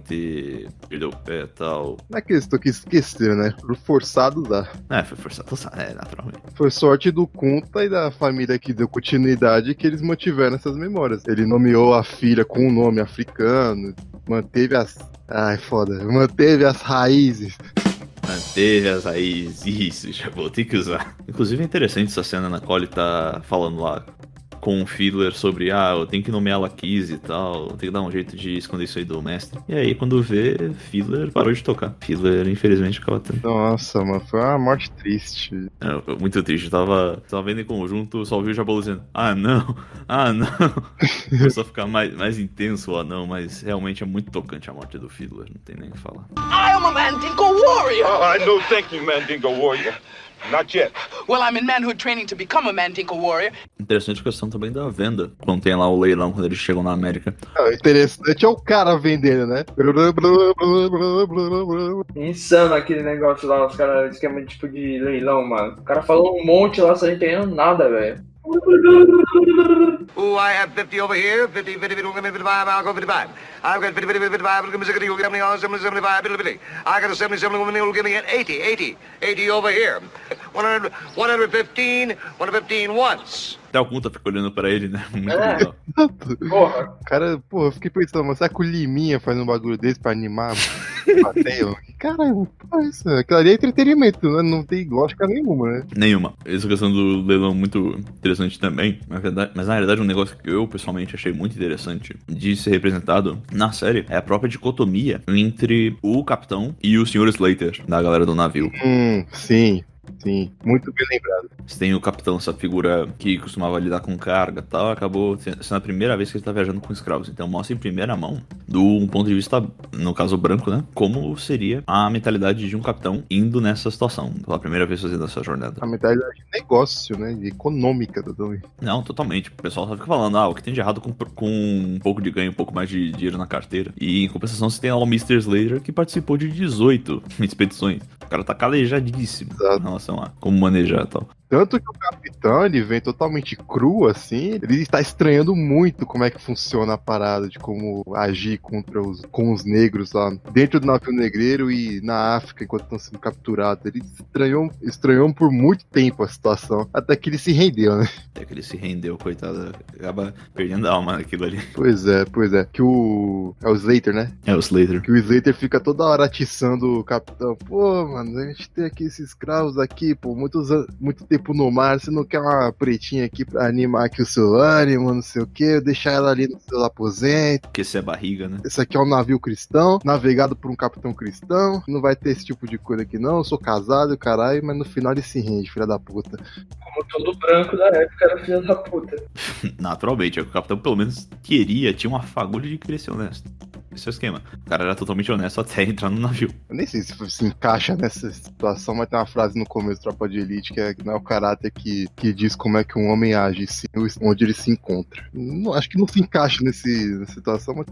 perdeu o pé e tal. Não é que eles estão aqui esqueceram, né? Forçado dá. Foi forçado, naturalmente. Foi sorte do Kunta e da família que deu continuidade que eles mantiveram essas memórias. Ele nomeou a filha com um nome africano, manteve as... Manteve as raízes. Manteve as raízes, isso, já vou ter que usar. Inclusive é interessante essa cena na qual ele tá falando lá com o Fiddler sobre, eu tenho que nomear ela Kizzy e tal, tem que dar um jeito de esconder isso aí do mestre. E aí, quando vê, Fiddler parou de tocar. Fiddler, infelizmente, acaba tendo. Nossa, mano, foi uma morte triste. Muito triste. Eu tava vendo em conjunto, só ouvi o Jabolo dizendo, não. Começou a ficar mais intenso o anão, mas realmente é muito tocante a morte do Fiddler, não tem nem o que falar. I am a Mandinka warrior! I know, thank you, Mandingo Warrior. Not yet. Well, I'm in manhood training to become a Mandinka warrior. Interessante a questão também da venda. Quando tem lá o leilão, quando eles chegam na América. Interessante é o cara vendendo, né? Insano aquele negócio lá, os caras, esquema tipo de leilão, mano. O cara falou um monte lá, sem entender nada, velho. Oh, I have 50 over here, 50, 55, I'll go 55. I've got 50, 55, look at me, 60, you'll give me 70, 75, 50. I got a 70, 70, you'll give me an 80 over here. 115 once. Até o Kunta fica olhando pra ele, né? Muito legal. Porra. Cara, eu fiquei pensando, mas será que o Liminha faz um bagulho desse pra animar? Caralho, isso. Aquilo ali é entretenimento, né? Não tem lógica nenhuma, né? Nenhuma. Essa questão do leilão é muito interessante também. Mas na realidade, um negócio que eu pessoalmente achei muito interessante de ser representado na série é a própria dicotomia entre o capitão e o Sr. Slater, da galera do navio. Sim. Sim, muito bem lembrado. Você tem o capitão, essa figura que costumava lidar com carga e tal, acabou sendo a primeira vez que ele tá viajando com escravos. Então mostra em primeira mão, do ponto de vista, no caso branco, né, como seria a mentalidade de um capitão indo nessa situação, pela primeira vez fazendo essa jornada. A mentalidade de negócio, né, de econômica também. Não, totalmente. O pessoal só fica falando, o que tem de errado com um pouco de ganho, um pouco mais de dinheiro na carteira. E em compensação você tem lá o Mr. Slater, que participou de 18 expedições. O cara tá calejadíssimo. Exato. Em relação a como manejar e tal. Tanto que o capitão, ele vem totalmente cru, assim, ele está estranhando muito como é que funciona a parada de como agir com os negros lá dentro do navio negreiro e na África enquanto estão sendo capturados. Ele estranhou por muito tempo a situação, até que ele se rendeu, né? Até que ele se rendeu, coitado, acaba perdendo a alma naquilo ali. Pois é. Que é o Slater, né? É o Slater. Que o Slater fica toda hora atiçando o capitão. Pô, mano, a gente tem aqui esses escravos aqui, pô, muito tempo no mar, você não quer uma pretinha aqui pra animar aqui o seu ânimo, não sei o que, deixar ela ali no seu aposento. Que esse é barriga, né? Esse aqui é um navio cristão, navegado por um capitão cristão, não vai ter esse tipo de coisa aqui não, eu sou casado, caralho, mas no final ele se rende, filha da puta. Como todo branco da época era filha da puta. Naturalmente, o capitão pelo menos tinha uma fagulha de querer ser honesto. Esse é o esquema. O cara era totalmente honesto até entrar no navio. Eu nem sei se encaixa nessa situação, mas tem uma frase no começo do Tropa de Elite que não é o caráter que diz como é que um homem age, sim onde ele se encontra. Não, acho que não se encaixa nessa situação, mas...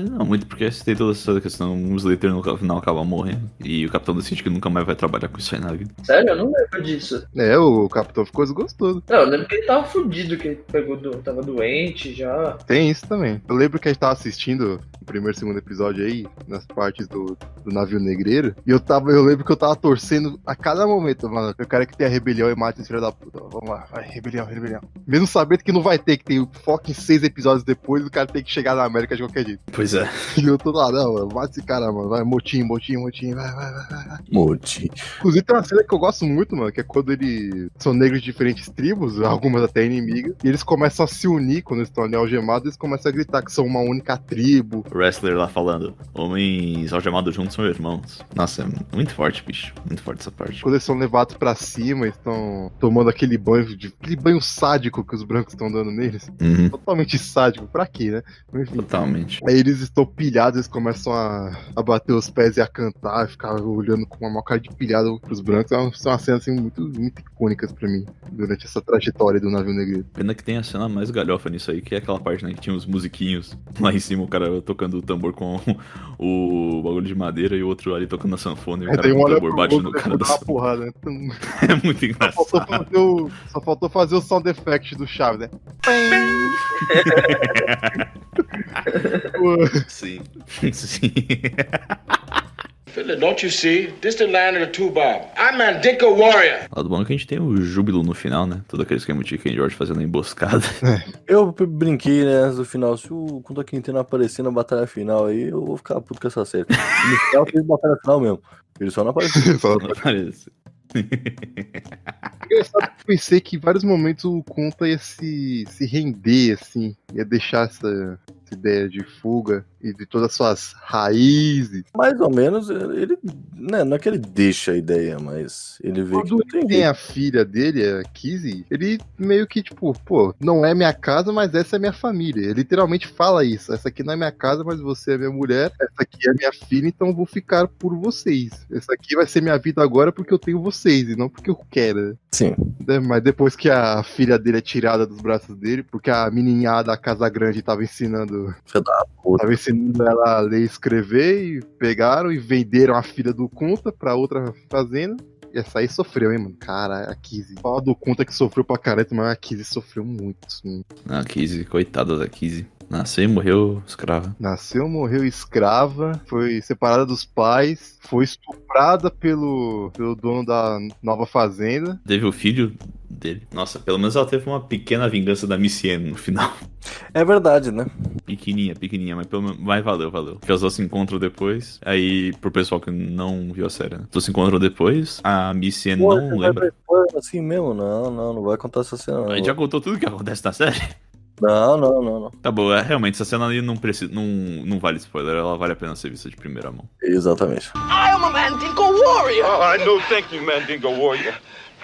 Não, muito porque tem toda essa questão, o Slater no final acaba morrendo, e o capitão decide que nunca mais vai trabalhar com isso aí na vida. Sério? Eu não lembro disso. O capitão ficou desgostoso. Não, eu lembro que ele tava fudido, que ele tava doente já. Tem isso também. Eu lembro que a gente tava assistindo o primeiro e segundo episódio aí, nas partes do navio negreiro, e eu lembro que eu tava torcendo a cada momento, mano. Eu quero que tenha rebelião e mate esse filho da puta. Vamos lá, vai, rebelião. Mesmo sabendo que não vai ter, que tem foco em 6 episódios depois, o cara tem que chegar na América de qualquer jeito. Pois é. E eu tô lá, não, mano, mate esse cara, mano. Vai, motim, vai. Motim. Inclusive tem uma cena que eu gosto muito, mano, que é quando eles são negros de diferentes tribos, algumas até inimigas, e eles começam a se unir quando eles estão ali algemados, eles começam a gritar que são uma única tribo. O wrestler lá falando, homens algemados juntos são irmãos. Nossa, é muito forte, bicho. Muito forte essa parte. Quando eles são levados pra cima, estão tomando aquele banho sádico que os brancos estão dando neles. Uhum. Totalmente sádico. Pra quê, né? Enfim. Totalmente. Aí eles estão pilhados, eles começam a bater os pés e a cantar, ficar olhando com uma maior cara de pilhado pros brancos. São uma cena assim, muito, muito icônicas pra mim, durante essa trajetória do navio negreiro. Pena que tem a cena mais galhofa nisso aí, que é aquela parte, né, que tinha os musiquinhos lá em cima, o cara tocando o tambor tambor com o bagulho de madeira e o outro ali tocando a sanfona e o cara Tem com um o olha tambor pro bate outro, no cara da dá uma sanfona. porrada, né? É muito engraçado. Só faltou fazer o sound effect do Chaves, né? Sim. Sim. Philip, don't you see? This the land of the two bob. I'm Mandinka Warrior. Lado bom é que a gente tem o júbilo no final, né? Todo aquele esquema de Chicken George fazendo a emboscada. Eu brinquei, né, antes do final. Se o Kunta Kinte não aparecer na batalha final aí, eu vou ficar puto com essa série. No final teve batalha final mesmo. Ele só não apareceu. Não parece. Engraçado que eu pensei que em vários momentos o Conta ia se render, assim, ia deixar essa ideia de fuga e de todas as suas raízes. Mais ou menos, ele, né, não é que ele deixa a ideia, mas ele vê que Quando não tem ele tem a filha dele, a Kizzy, ele meio que tipo, pô, não é minha casa, mas essa é minha família. Ele literalmente fala isso, essa aqui não é minha casa, mas você é minha mulher, essa aqui é minha filha, então eu vou ficar por vocês. Essa aqui vai ser minha vida agora porque eu tenho vocês e não porque eu quero. Sim. Mas depois que a filha dele é tirada dos braços dele, porque a menininha da Casa Grande tava ensinando ela a ler e escrever, e pegaram e venderam a filha do Conta pra outra fazenda. E essa aí sofreu, hein, mano? Cara, a Kizzy. Fala do Conta que sofreu pra caralho, mas a Kizzy sofreu muito. A Kizzy, coitada da Kizzy. Nasceu e morreu escrava. Nasceu, morreu escrava, foi separada dos pais, foi estuprada pelo dono da nova fazenda. Teve o filho dele. Nossa, pelo menos ela teve uma pequena vingança da Missy Anne no final. É verdade, né? Pequenininha, mas valeu. Porque os dois se encontram depois. Aí, pro pessoal que não viu a série, né? Os dois se encontram depois, a Missy Anne não lembra. Assim mesmo? Não vai contar essa cena. Não. A gente já contou tudo que acontece na série? Não. Tá bom, realmente, essa cena ali não vale spoiler, ela vale a pena ser vista de primeira mão. Exatamente. I am a Mandinka warrior. No, thank you, Mandinka Warrior.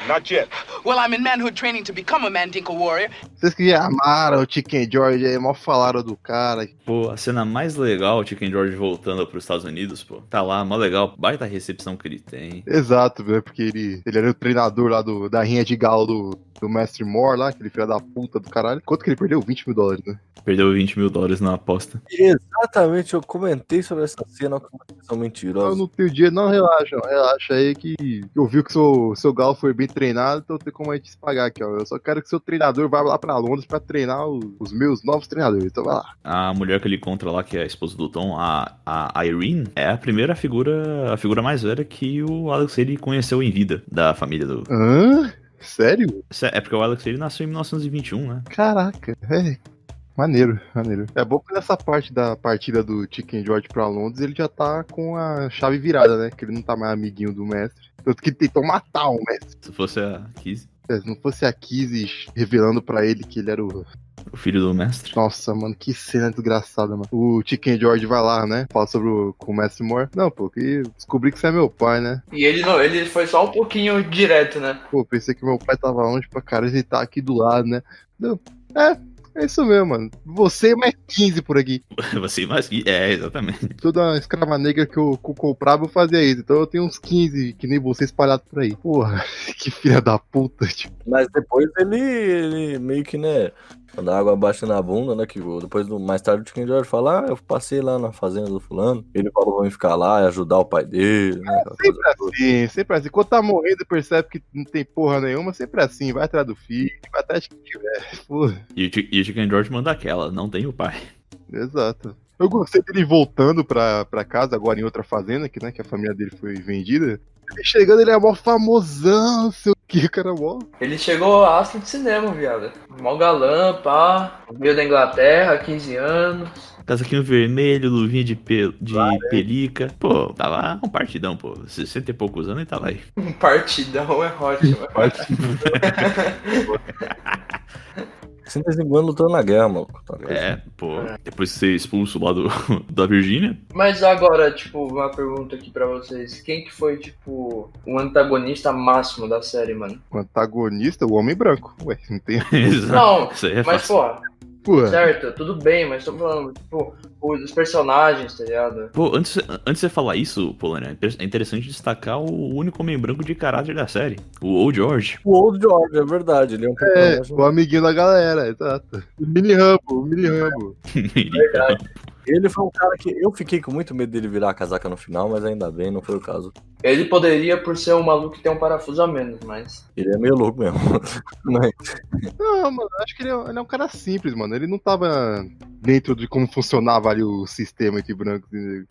Not yet. Well, I'm in manhood training to become a Mandinka warrior. Vocês que já amaram o Chicken George aí, mal falaram do cara. Pô, a cena mais legal, o Chicken George voltando pros Estados Unidos, pô. Tá lá, mó legal, baita recepção que ele tem. Exato, velho, porque ele era o treinador lá da rinha de galo do Mestre Moore lá, aquele filho da puta do caralho. Quanto que ele perdeu? $20 mil, né? Perdeu $20 mil na aposta. Exatamente, eu comentei sobre essa cena com uma questão mentirosa. Eu não tenho dinheiro, não, relaxa aí que eu vi que seu galo foi bem treinado, então tem como a gente se pagar aqui, ó. Eu só quero que seu treinador vá lá pra Londres pra treinar os meus novos treinadores, então vai lá. A mulher que ele encontra lá, que é a esposa do Tom, a Irene, é a primeira figura, a figura mais velha que o Alex Haley conheceu em vida, da família do... Hã? Sério? É porque o Alex Haley nasceu em 1921, né? Caraca, maneiro. É bom que nessa parte da partida do Chicken George pra Londres, ele já tá com a chave virada, né? Que ele não tá mais amiguinho do mestre. Tanto que ele tentou matar o mestre. Se fosse a Kizzy. Se não fosse a Kizzy revelando pra ele que ele era o filho do mestre. Nossa, mano, que cena desgraçada, mano. O Chicken George vai lá, né? Fala com o Mestre Moore. Não, pô, que descobri que você é meu pai, né? E ele foi só um pouquinho direto, né? Pô, pensei que meu pai tava longe pra caralho, ele tá aqui do lado, né? Não, é isso mesmo, mano. Você mais 15 por aqui. Você mais 15, exatamente. Toda escrava negra que eu comprava, eu fazia isso. Então eu tenho uns 15 que nem você espalhado por aí. Porra, que filha da puta, tipo. Mas depois ele meio que, né, quando a água baixa na bunda, né, que depois, mais tarde, o Chicken George fala, eu passei lá na fazenda do fulano. Ele falou pra mim ficar lá e ajudar o pai dele, né. Sempre assim. Quando tá morrendo, percebe que não tem porra nenhuma, sempre assim. Vai atrás do filho, vai atrás de quem tiver. Porra. E o Chicken George manda aquela, não tem o pai. Exato. Eu gostei dele voltando pra casa, agora em outra fazenda, que, né, que a família dele foi vendida. Ele chegando, ele é mó famosão, sei o que, cara, mó. Ele chegou astro de cinema, viado. Mó galã, pá. Veio da Inglaterra, 15 anos. Casaquinho vermelho, luvinha de pelica. Pô, tava um partidão, pô. 60 e poucos anos e tava aí. Um partidão é ótimo. 65 anos lutando na guerra, maluco. Depois de ser expulso lá da Virgínia. Mas agora, tipo, uma pergunta aqui pra vocês. Quem que foi, tipo, o antagonista máximo da série, mano? O antagonista? O Homem Branco. Ué, não tem... Não, isso aí é mas, fácil. Pô, certo, tudo bem, mas tô falando, tipo, os personagens, tá ligado? Pô, antes de você falar isso, Polônia, é interessante destacar o único homem branco de caráter da série, o Old George. O Old George, é verdade, ele é um personagem. O amiguinho da galera, exato. O Mini Rambo. Verdade. Ele foi um cara que eu fiquei com muito medo dele virar a casaca no final, mas ainda bem, não foi o caso. Ele poderia, por ser um maluco que tem um parafuso a menos, mas... Ele é meio louco mesmo. Mas, Não, mano, acho que ele é um cara simples, mano. Ele não tava dentro de como funcionava ali o sistema entre brancos e negros.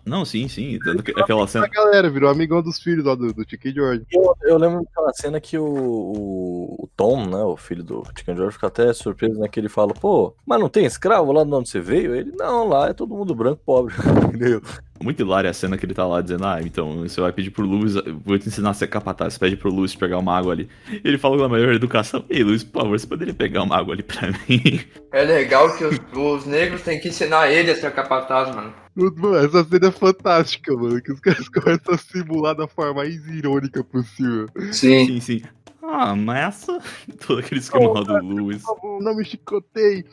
Não, sim. Tanto que aquela A cena. galera virou amigão dos filhos lá do Chicken George. eu lembro daquela cena que o Tom, né, o filho do Chicken George, fica até surpreso, né, que ele fala, pô, mas não tem escravo lá de onde você veio? Ele, não, lá é todo mundo branco, pobre. Entendeu? Muito hilária a cena que ele tá lá dizendo, então você vai pedir pro Luiz, vou te ensinar a ser capataz, você pede pro Luiz pegar uma água ali. Ele fala com a maior educação, ei Luiz, por favor, você poderia pegar uma água ali pra mim? É legal que os negros têm que ensinar ele a ser capataz, mano. Mano, essa cena é fantástica, mano. Que os caras começam a simular da forma mais irônica possível. Sim. Sim. Ah, mas essa... Todo aquele esquema lá do Luiz. Por favor, não me chicotei.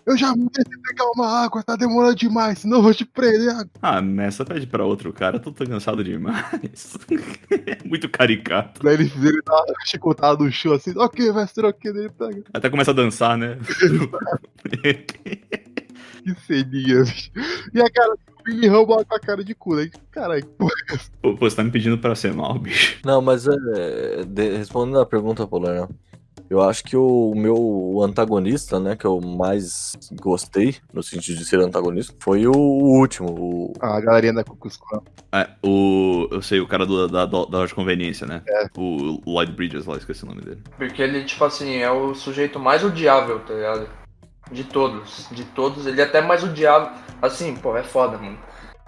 Eu já mereci pegar uma água, tá demorando demais, senão eu vou te prender. Ah, mas essa pede pra outro cara, eu tô cansado demais. Muito caricato. Daí ele dá uma chicotada no chão assim, ok, mestre, ok, daí ele pega. Até começa a dançar, né? Que ceninha, bicho. E a cara do Billy Rumble com a cara de cu, né? Caralho, porra. Pô, você tá me pedindo pra ser mal, bicho. Não, mas respondendo a pergunta, Polar, né? Eu acho que o meu antagonista, né, que eu mais gostei, no sentido de ser antagonista, foi o último. A galerinha da Ku Klux Klan. Eu sei, o cara da loja de conveniência, né? É. O Lloyd Bridges lá, esqueci o nome dele. Porque ele, tipo assim, é o sujeito mais odiável, tá ligado? De todos, ele é até mais odiável. Assim, pô, é foda, mano.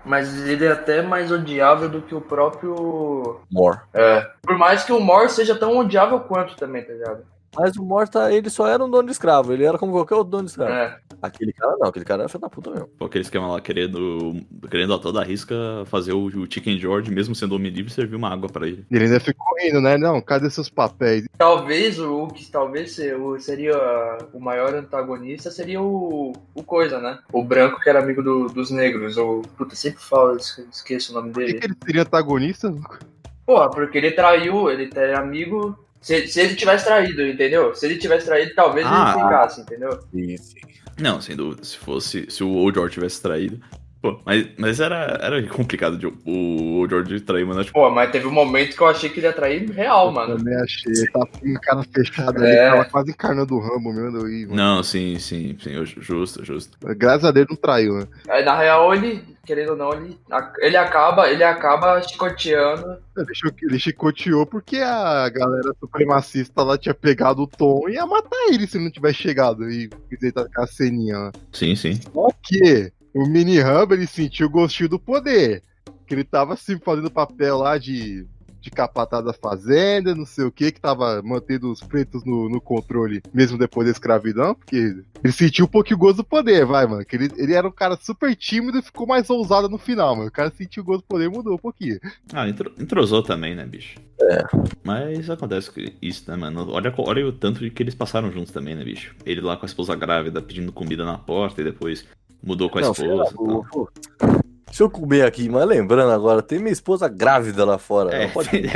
Mas ele é até mais odiável do que o próprio... Mor. É. Por mais que o Mor seja tão odiável quanto também, tá ligado? Mas o Mor, ele só era um dono de escravo, ele era como qualquer outro dono de escravo. É. Aquele cara não, aquele cara era filho da puta mesmo. Pô, aquele esquema lá, querendo a toda risca fazer o Chicken George, mesmo sendo homem livre, servir uma água pra ele. Ele ainda ficou rindo, né? Não, cadê seus papéis? Talvez o que seria o maior antagonista seria o Coisa, né? O branco que era amigo dos negros. Puta, sempre falo, esqueço o nome Por dele. que ele seria antagonista? Porra, porque ele traiu, ele é amigo... Se ele tivesse traído, entendeu? Se ele tivesse traído, talvez ele ficasse, entendeu? Sim. Não, sem dúvida. Se o Old George tivesse traído. Pô, mas era complicado o Old George trair, mano. Tipo... Pô, mas teve um momento que eu achei que ele ia trair real, mano. Eu também achei. Ele tava com a cara fechada ali, tava quase encarnando o Rambo mesmo. Não, sim. Justo. Graças a Deus não traiu, né? Aí, na real, ele, querendo ou não, ele acaba chicoteando. Ele chicoteou porque a galera supremacista lá tinha pegado o Tom e ia matar ele se não tivesse chegado. E fez a ceninha lá. Sim. Só que o Mini Hub, ele sentiu o gostinho do poder. Que ele tava assim fazendo papel lá de capataz da fazenda, não sei o que tava mantendo os pretos no controle, mesmo depois da escravidão, porque ele sentiu um pouquinho o gosto do poder, vai, mano. Que ele era um cara super tímido e ficou mais ousado no final, mano. O cara sentiu o gosto do poder e mudou um pouquinho. Ah, entrosou também, né, bicho? É. Mas acontece isso, né, mano? Olha o tanto de que eles passaram juntos também, né, bicho? Ele lá com a esposa grávida pedindo comida na porta e depois mudou com a esposa. Deixa eu comer aqui, mas lembrando agora, tem minha esposa grávida lá fora. É,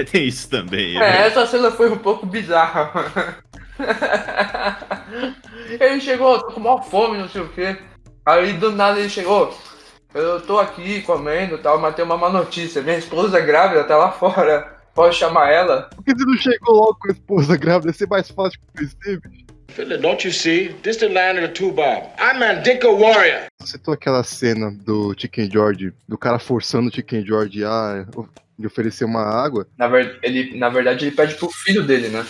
tem isso também. Essa cena foi um pouco bizarra, mano. Ele chegou, tô com maior fome, não sei o que. Aí do nada ele chegou, eu tô aqui comendo e tal, mas tem uma má notícia. Minha esposa grávida tá lá fora. Pode chamar ela? Por que você não chegou logo com a esposa grávida? Ia ser mais fácil de conhecer, bicho. Philip, don't you see? This the land of the two bob. I'm Mandinka warrior. Você citou aquela cena do Chicken George, do cara forçando o Chicken George de oferecer uma água. Na verdade, ele pede pro filho dele, né?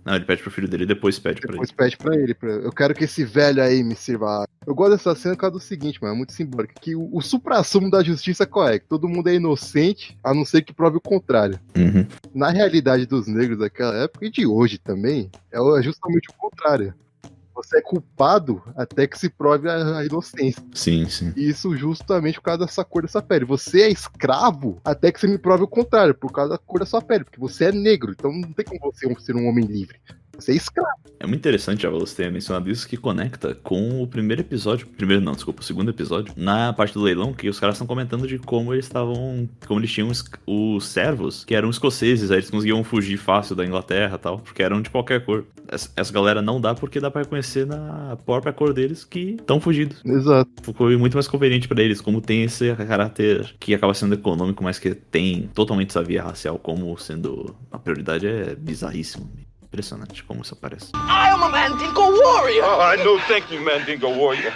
Não, ele pede pro filho dele e depois pede pra ele. Depois pede pra ele. Eu quero que esse velho aí me sirva água. Eu gosto dessa cena por causa do seguinte, mano, é muito simbólico. Que o supra-sumo da justiça qual é? Que todo mundo é inocente, a não ser que prove o contrário. Uhum. Na realidade dos negros daquela época e de hoje também, é justamente o contrário. Você é culpado até que se prove a inocência. Sim. E isso justamente por causa dessa cor dessa pele. Você é escravo até que você me prove o contrário, por causa da cor da sua pele, porque você é negro, então não tem como você ser um homem livre. Você é escravo. É muito interessante já você ter mencionado isso, que conecta com o primeiro episódio. O segundo episódio. Na parte do leilão, que os caras estão comentando de como eles estavam. Como eles tinham os servos, que eram escoceses, aí eles conseguiam fugir fácil da Inglaterra e tal, porque eram de qualquer cor. Essa galera não dá porque dá pra reconhecer na própria cor deles que estão fugidos. Exato. Ficou muito mais conveniente pra eles, como tem esse caráter que acaba sendo econômico, mas que tem totalmente essa via racial como sendo a prioridade. É bizarríssimo. Impressionante como isso aparece. I am a Mandingo warrior. I know, thank you, Mandingo Warrior.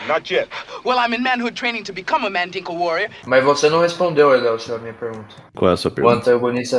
Not yet. Well, I'm in manhood training to become a Mandingo warrior. Mas você não respondeu, Edelcio, a minha pergunta. Qual é a sua pergunta?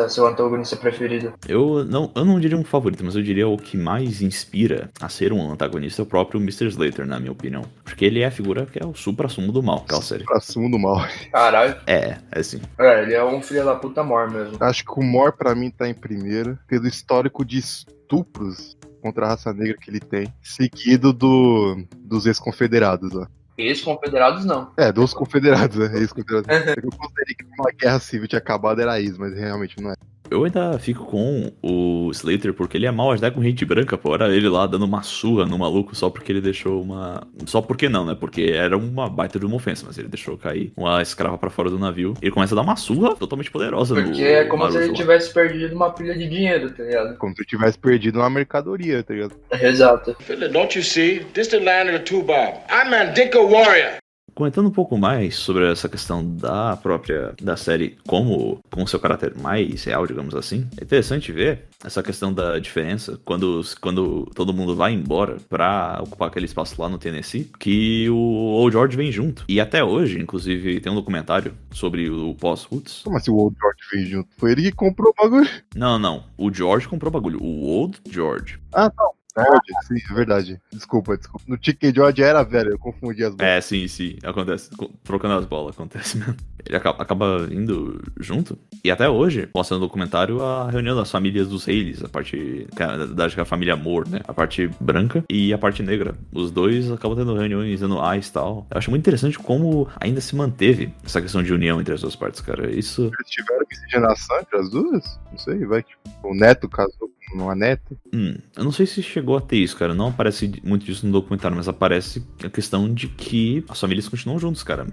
Seu antagonista preferido. Eu não diria um favorito, mas eu diria o que mais inspira a ser um antagonista é o próprio Mr. Slater, na minha opinião. Porque ele é a figura que é o supra-sumo do mal, aquela série. Supra-sumo do mal. Caralho. É sim. Ele é um filho da puta mor mesmo. Acho que o Mor pra mim tá em primeiro, pelo histórico de estupros contra a raça negra que ele tem, seguido dos ex-confederados, ó. Ex-confederados não. Dos confederados, né? Ex-confederados. Eu considerei que uma guerra civil tinha acabado, era isso, mas realmente não é. Eu ainda fico com o Slater porque ele é mal até com gente branca, pô. Era ele lá dando uma surra no maluco só porque ele deixou uma... Só porque não, né? Porque era uma baita de uma ofensa, mas ele deixou cair uma escrava pra fora do navio. Ele começa a dar uma surra totalmente poderosa no... Porque é como se ele tivesse perdido uma pilha de dinheiro, tá ligado? Como se ele tivesse perdido uma mercadoria, tá ligado? Exato. Philip, don't you see? This the land of the two bob. I'm Mandingo Warrior. Comentando um pouco mais sobre essa questão da série com seu caráter mais real, digamos assim, é interessante ver essa questão da diferença quando todo mundo vai embora pra ocupar aquele espaço lá no Tennessee, que o Old George vem junto. E até hoje, inclusive, tem um documentário sobre o pós-Roots. Como assim o Old George vem junto? Foi ele que comprou o bagulho? Não. O George comprou o bagulho. O Old George. Ah, não. George, sim, é verdade. Desculpa. No Chicken George era velho, eu confundi as bolas. Sim, acontece. Trocando as bolas, acontece mesmo. Ele acaba indo junto. E até hoje, mostrando no documentário a reunião das famílias dos Haleys, a parte da família Moore, né? A parte branca e a parte negra. Os dois acabam tendo reuniões anuais e tal. Eu acho muito interessante como ainda se manteve essa questão de união entre as duas partes, cara. Isso... Eles tiveram miscigenação entre as duas? Não sei, vai que o neto casou com uma neta. Eu não sei se chegou a ter isso, cara. Não aparece muito disso no documentário, mas aparece a questão de que as famílias continuam juntos, cara.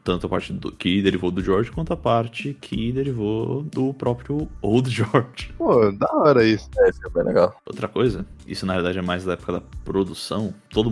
Tanto a parte que derivou do George, quanto a parte que derivou do próprio Old George. Pô, da hora isso. Isso é bem legal. Outra coisa, isso na verdade é mais da época da produção. Todos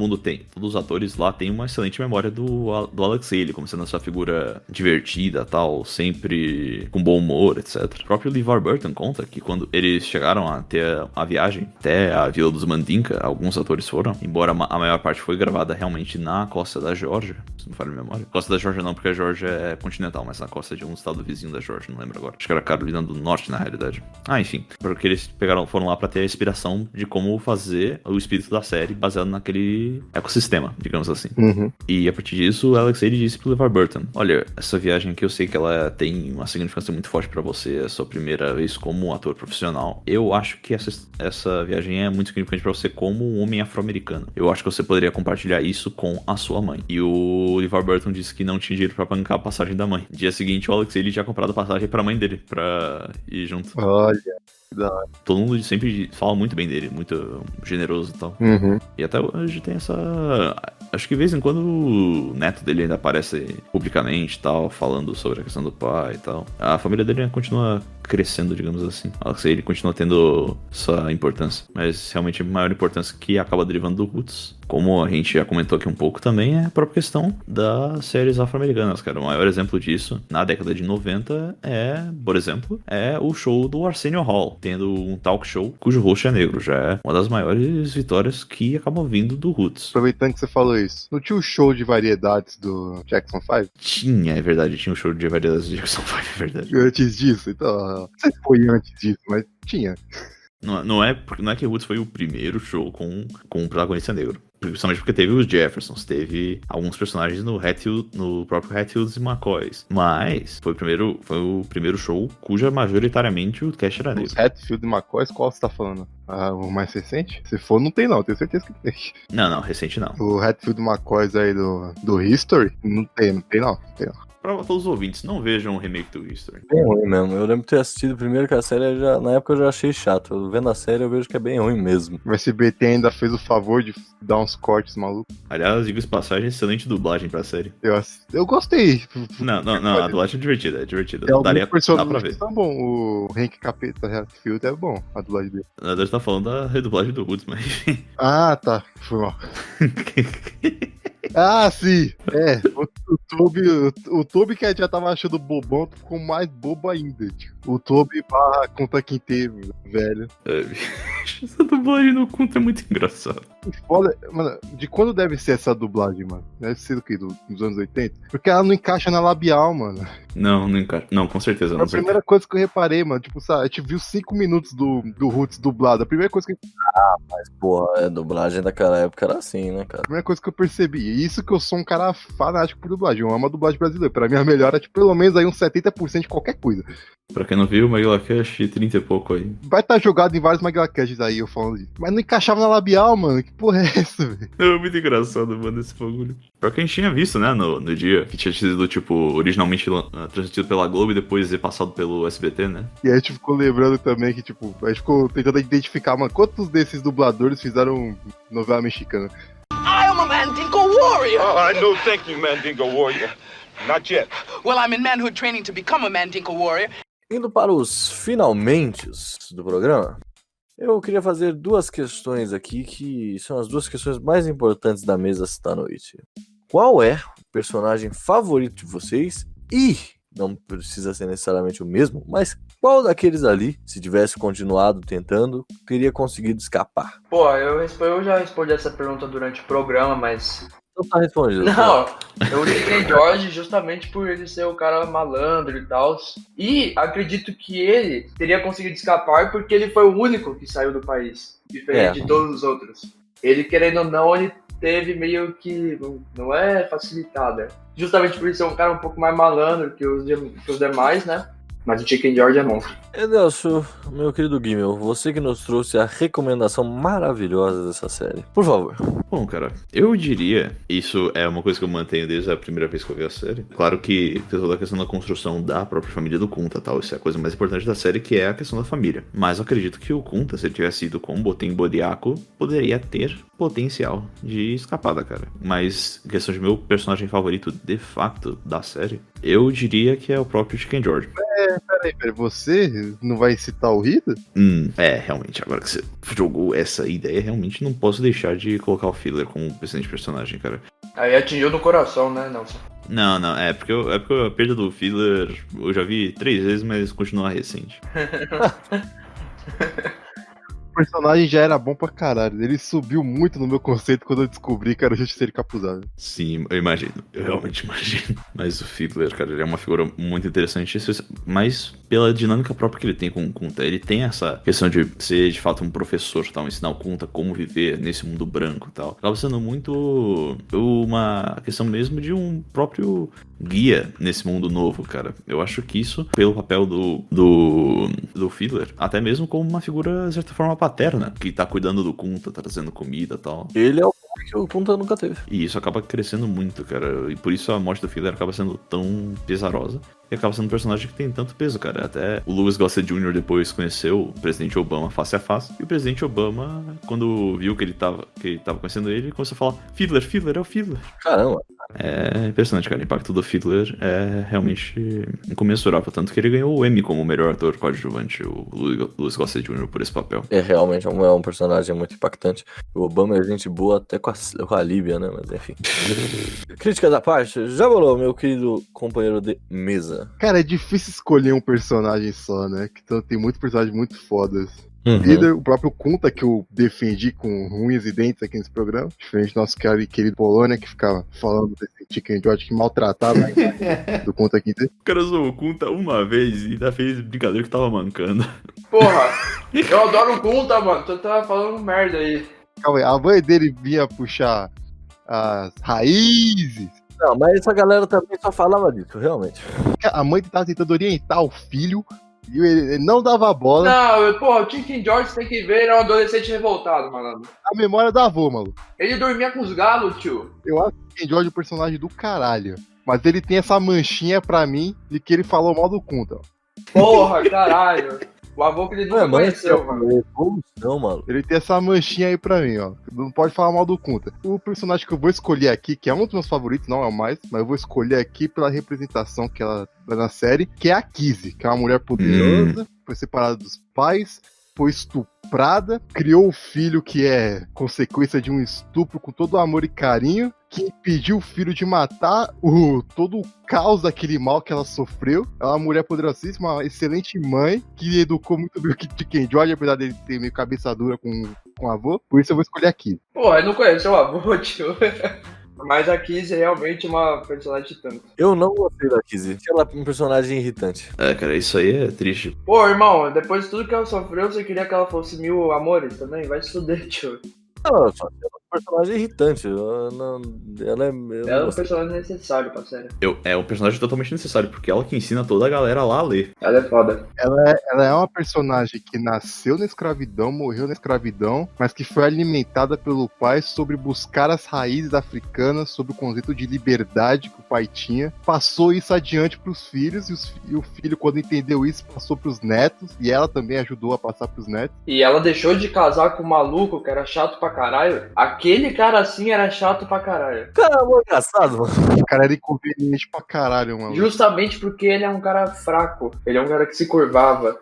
os atores lá têm uma excelente memória do Alex Haley, como sendo essa figura divertida, tal, sempre com bom humor, etc. O próprio LeVar Burton conta que quando eles chegaram a ter a viagem até a Vila dos Mandinka, alguns atores foram, embora a maior parte foi gravada realmente na costa da Geórgia, se não falha a memória. Costa da Geórgia não, porque a Geórgia é continental, mas na costa de um estado vizinho da Geórgia, não lembro agora. Acho que era Carolina do Norte, na realidade. Enfim, porque eles foram lá pra ter a inspiração de como fazer o espírito da série baseado naquele ecossistema, digamos assim. Uhum. E a partir disso, o Alex Haley disse pro LeVar Burton: olha, essa viagem aqui eu sei que ela tem uma significância muito forte pra você, é a sua primeira vez como um ator profissional. Eu acho que essa viagem é muito significante pra você como um homem afro-americano. Eu acho que você poderia compartilhar isso com a sua mãe. E o LeVar Burton disse que não tinha dinheiro pra bancar a passagem da mãe. No dia seguinte, o Alex Haley tinha comprado a passagem pra mãe dele, pra ir junto. Olha, que da hora. Todo mundo sempre fala muito bem dele, muito generoso e tal. Uhum. E até hoje tem essa... Acho que de vez em quando o neto dele ainda aparece publicamente e tal, falando sobre a questão do pai e tal. A família dele continua crescendo, digamos assim. Alex Haley continua tendo essa importância. Mas realmente a maior importância que acaba derivando do Roots, como a gente já comentou aqui um pouco também, é a própria questão das séries afro-americanas, cara. O maior exemplo disso, na década de 90, por exemplo, o show do Arsenio Hall, tendo um talk show cujo host é negro. Já é uma das maiores vitórias que acabam vindo do Roots. Aproveitando que você falou isso, não tinha o show de variedades do Jackson 5? Tinha, é verdade, tinha um show de variedades do Jackson 5, é verdade. Antes disso, então, não sei se foi antes disso, mas tinha. Não é que Roots foi o primeiro show com um protagonista negro. Principalmente porque teve os Jeffersons, teve alguns personagens no próprio Hatfields e McCoys. Mas foi o primeiro show cuja majoritariamente o cast era negro. Os Hatfield e McCoys, qual você tá falando? O mais recente? Se for, não tem não, tenho certeza que tem. Não, recente não. O Hatfield e McCoys aí do History? Não tem não. pra todos os ouvintes, não vejam o remake do History. Bem ruim mesmo. Eu lembro de ter assistido primeiro que a série, na época eu já achei chato. Eu vendo a série eu vejo que é bem ruim mesmo. O SBT ainda fez o favor de dar uns cortes malucos. Aliás, digo-se passagem, excelente dublagem pra série. Eu gostei. Não, a dublagem é divertida, Tem Dá pra personagens ver. que são bom. O Hank Capeta Hatfield é bom, a dublagem dele. Na verdade, tá falando da redublagem do Woods, mas enfim. Ah, tá. Foi mal. Ah, sim. O Toby que já tava achando bobão ficou mais bobo ainda. Tipo. O Toby barra conta quinteiro, velho. Essa dublagem no conto é muito engraçada. Foda, mano, de quando deve ser essa dublagem, mano? Deve ser do quê? Dos anos 80? Porque ela não encaixa na labial, mano. Não encaixa. Não, com certeza não. A primeira coisa que eu reparei, mano, tipo, sabe, a gente viu 5 minutos do Roots dublado. A primeira coisa que Mas, porra, a dublagem daquela época era assim, né, cara? A primeira coisa que eu percebi, e isso que eu sou um cara fanático por dublagem, eu amo a dublagem brasileira. Pra mim a melhor é tipo, pelo menos aí uns 70% de qualquer coisa. Pra quem não viu, o MaguilaCast 30 e pouco aí. Vai estar jogado em vários MaguilaCasts aí, eu falando disso. Mas não encaixava na labial, mano. Que porra é essa, velho? É muito engraçado, mano, esse bagulho. Pior que a gente tinha visto, né, no dia, que tinha sido, tipo, originalmente transmitido pela Globo e depois ser passado pelo SBT, né? E aí a gente ficou lembrando também que, tipo, a gente ficou tentando identificar, mano, quantos desses dubladores fizeram novela mexicana? I am a Mandingo warrior. No thank you, Mandingo Warrior. Not yet. Well, I'm in manhood training to become a Mandingo warrior. Indo para os finalmentes do programa, eu queria fazer duas questões aqui, que são as duas questões mais importantes da mesa esta noite. Qual é o personagem favorito de vocês? E não precisa ser necessariamente o mesmo, mas qual daqueles ali, se tivesse continuado tentando, teria conseguido escapar? Pô, eu já respondi essa pergunta durante o programa, mas... Não tá respondido. Não, eu Ken George justamente por ele ser o cara malandro e tal. E acredito que ele teria conseguido escapar porque ele foi o único que saiu do país, diferente de todos os outros. Ele, querendo ou não, ele teve meio que... Não é facilitada. Justamente por ele ser um cara um pouco mais malandro que os demais, né? Mas o Chicken George é monstro. Edelcio, meu querido Gimel, você que nos trouxe a recomendação maravilhosa dessa série. Por favor. Bom, cara, eu diria, isso é uma coisa que eu mantenho desde a primeira vez que eu vi a série. Claro que tem toda a questão da construção da própria família do Kunta e tal, isso é a coisa mais importante da série, que é a questão da família. Mas eu acredito que o Kunta, se ele tivesse ido com o Boten Bodiaco, poderia ter potencial de escapada, cara. Mas, em questão de meu personagem favorito, de facto, da série, eu diria que é o próprio Chicken George. Peraí, você não vai citar o Rita? Realmente, agora que você jogou essa ideia, realmente não posso deixar de colocar o Filler como excelente personagem, cara. Aí atingiu no coração, né, Nelson? Não, é porque a perda do Filler eu já vi 3 vezes, mas continua recente. O personagem já era bom pra caralho. Ele subiu muito no meu conceito quando eu descobri que era o Justiceiro Encapuzado. Sim, eu realmente imagino. Mas o Fiddler, cara, ele é uma figura muito interessante, mas pela dinâmica própria que ele tem com o Kunta. Ele tem essa questão de ser, de fato, um professor, tal, ensinar o Kunta como viver nesse mundo branco e tal. Acaba sendo muito uma questão mesmo de um próprio guia nesse mundo novo, cara. Eu acho que isso, pelo papel do Fiddler, até mesmo como uma figura, de certa forma, paterna, que tá cuidando do Kunta, tá trazendo comida e tal. Ele é o que o Kunta nunca teve. E isso acaba crescendo muito, cara. E por isso a morte do Fiddler acaba sendo tão pesarosa. E acaba sendo um personagem que tem tanto peso, cara. Até o Louis Gossett Jr. depois conheceu o presidente Obama face a face. E o presidente Obama, quando viu que ele tava conhecendo ele, começou a falar: Fiddler, é o Fiddler. Caramba. É impressionante, cara. O impacto do Fiddler é realmente incomensurável. Tanto que ele ganhou o Emmy como melhor ator coadjuvante, o Louis Gossett Jr., por esse papel. Realmente é um personagem muito impactante. O Obama é gente boa até com a Líbia, né? Mas enfim. Críticas à parte, já rolou, meu querido companheiro de mesa. Cara, é difícil escolher um personagem só, né? Então tem muitos personagens muito fodas. Uhum. O próprio Kunta, que eu defendi com unhas e dentes aqui nesse programa. Diferente do nosso querido Polônia, que ficava falando desse Chicken George que maltratava do Kunta aqui. O cara usou o Kunta uma vez e ainda fez brincadeira que tava mancando. Porra, eu adoro o Kunta, mano. Tu tava falando merda aí. Calma aí, a mãe dele vinha puxar as raízes. Não, mas essa galera também só falava disso, realmente. A mãe tava tentando orientar o filho e ele não dava bola. Não, porra, o Chicken George tem que ver, ele é um adolescente revoltado, mano. A memória da avó, maluco. Ele dormia com os galos, tio. Eu acho que o Chicken George é um personagem do caralho. mas ele tem essa manchinha pra mim de que ele falou mal do Kunta. Porra, caralho. O avô que ele nunca conheceu, mano. Evolução, mano. Ele tem essa manchinha aí pra mim, ó. Não pode falar mal do Kunta. O personagem que eu vou escolher aqui, que é um dos meus favoritos, não é o mais, mas eu vou escolher aqui pela representação que ela dá na série, que é a Kizzy, que é uma mulher poderosa, foi separada dos pais, foi estuprada, criou o filho que é consequência de um estupro com todo o amor e carinho, que impediu o filho de matar todo o caos daquele mal que ela sofreu. Ela é uma mulher poderosíssima, uma excelente mãe, que educou muito bem o Ken George, apesar dele ter meio cabeça dura com o avô. Por isso eu vou escolher aqui. Pô, eu não conheço o avô, tio. Mas a Kizzy é realmente uma personagem tanto. Eu não gostei da Kizzy. Ela é um personagem irritante. É, cara, isso aí é triste. Pô, irmão, depois de tudo que ela sofreu, você queria que ela fosse 1000 amores também? Vai se fuder, tio. Não, só que ela é um personagem irritante. Ela é um personagem necessário pra série. É um personagem totalmente necessário, porque ela que ensina toda a galera lá a ler. Ela é foda. Ela é uma personagem que nasceu na escravidão, morreu na escravidão, mas que foi alimentada pelo pai sobre buscar as raízes africanas, sobre o conceito de liberdade que o pai tinha. Passou isso adiante pros filhos, e o filho, quando entendeu isso, passou pros netos, e ela também ajudou a passar pros netos. E ela deixou de casar com um maluco que era chato pra caralho. Aquele cara assim era chato pra caralho. Cara, é engraçado, mano. O cara era inconveniente pra caralho, mano. Justamente porque ele é um cara fraco. Ele é um cara que se curvava.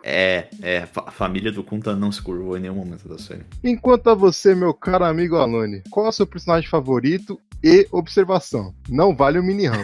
A família do Kunta não se curvou em nenhum momento da série. Enquanto a você, meu caro amigo Alone, qual é o seu personagem favorito? E observação, não vale o Mini Ram.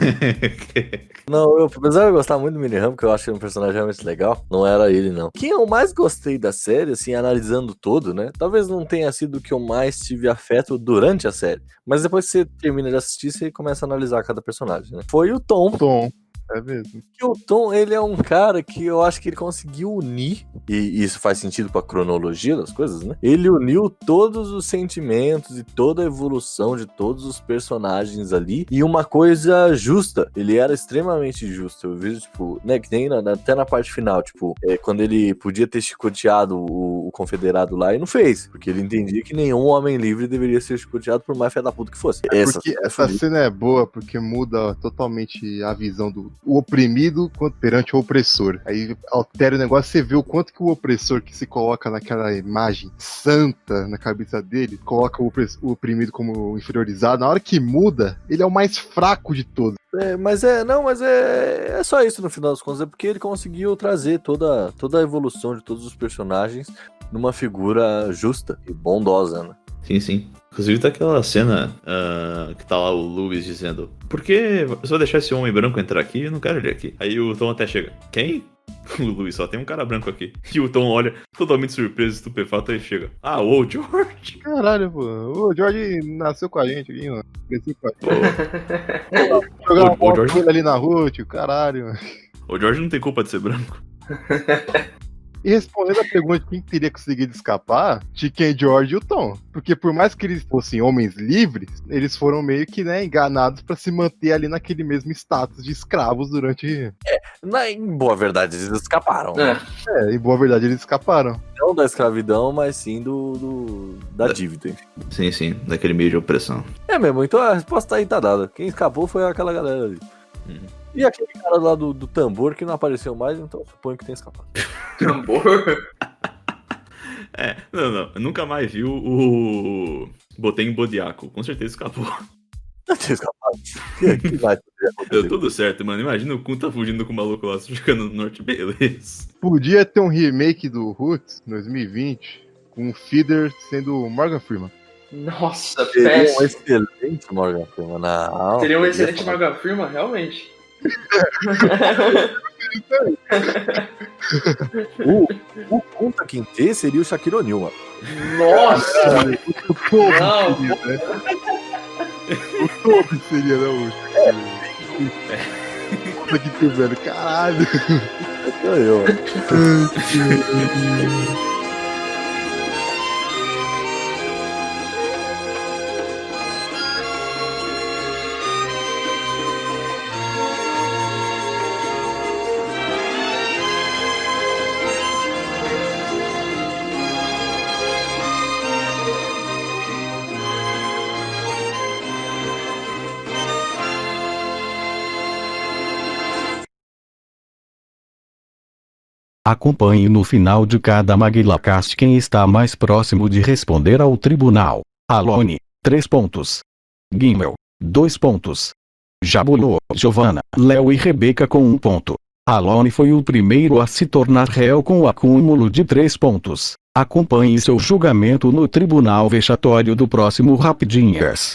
Não, apesar de eu gostar muito do Mini Ram, porque eu acho ele um personagem realmente legal, não era ele, não. Quem eu mais gostei da série, assim, analisando todo, né? Talvez não tenha sido o que eu mais tive afeto durante a série. Mas depois que você termina de assistir, você começa a analisar cada personagem, né? Foi o Tom. É mesmo. Que o Tom, ele é um cara que eu acho que ele conseguiu unir, e isso faz sentido pra cronologia das coisas, né? Ele uniu todos os sentimentos e toda a evolução de todos os personagens ali em uma coisa justa. Ele era extremamente justo. Eu vejo, tipo, né, que tem até na parte final, tipo, quando ele podia ter chicoteado o confederado lá e não fez, porque ele entendia que nenhum homem livre deveria ser chicoteado por mais fé da puta que fosse. Essa cena é boa porque muda totalmente a visão do oprimido perante o opressor. Aí altera o negócio, você vê o quanto que o opressor que se coloca naquela imagem santa na cabeça dele, coloca o oprimido como inferiorizado. Na hora que muda, ele é o mais fraco de todos. Mas é só isso no final das contas, é porque ele conseguiu trazer toda a evolução de todos os personagens numa figura justa e bondosa, né? Sim. Inclusive tá aquela cena que tá lá o Lewis dizendo: por que você vai deixar esse homem branco entrar aqui? Eu não quero ele aqui. Aí o Tom até chega: quem? O Lewis, só tem um cara branco aqui. E o Tom olha totalmente surpreso, estupefato, e chega: ah, o George. Caralho, pô. O George nasceu com a gente aqui, mano. Cresceu com a gente. Jogar uma bola com ele ali na rua, tio. Caralho, mano. O George não tem culpa de ser branco. E respondendo a pergunta de quem teria conseguido escapar, Ken George e o Tom. Porque por mais que eles fossem homens livres, eles foram meio que, né, enganados pra se manter ali naquele mesmo status de escravos durante... Em boa verdade, eles escaparam. Em boa verdade, eles escaparam. Não da escravidão, mas sim da dívida. Sim, daquele meio de opressão. É mesmo, então a resposta aí tá dada. Quem escapou foi aquela galera ali. E aquele cara lá do tambor que não apareceu mais, então eu suponho que tem escapado. Tambor? Não. Eu nunca mais vi o Botem Bodiaco. Com certeza escapou. Não tem escapado. Que vai Deu tudo certo, mano. Imagina o Kun tá fugindo com o maluco lá, ficando no norte, beleza. Podia ter um remake do Roots 2020 com o Feeder sendo o Morgan Freeman. Nossa, Seria péssimo. um excelente Morgan Freeman. Não, seria um excelente Morgan Freeman, realmente. O Kunta Kinte seria o Shaquille O'Neal, mano. Nossa! Não! O Toby seria, não? Puta que tu, velho. Caralho! Eu. Acompanhe no final de cada MaguilaCast quem está mais próximo de responder ao tribunal. Alone, 3 pontos. Gimel, 2 pontos. Jabulô, Giovanna, Léo e Rebeca com 1 ponto. Alone foi o primeiro a se tornar réu com o acúmulo de 3 pontos. Acompanhe seu julgamento no tribunal vexatório do próximo Rapidinhas.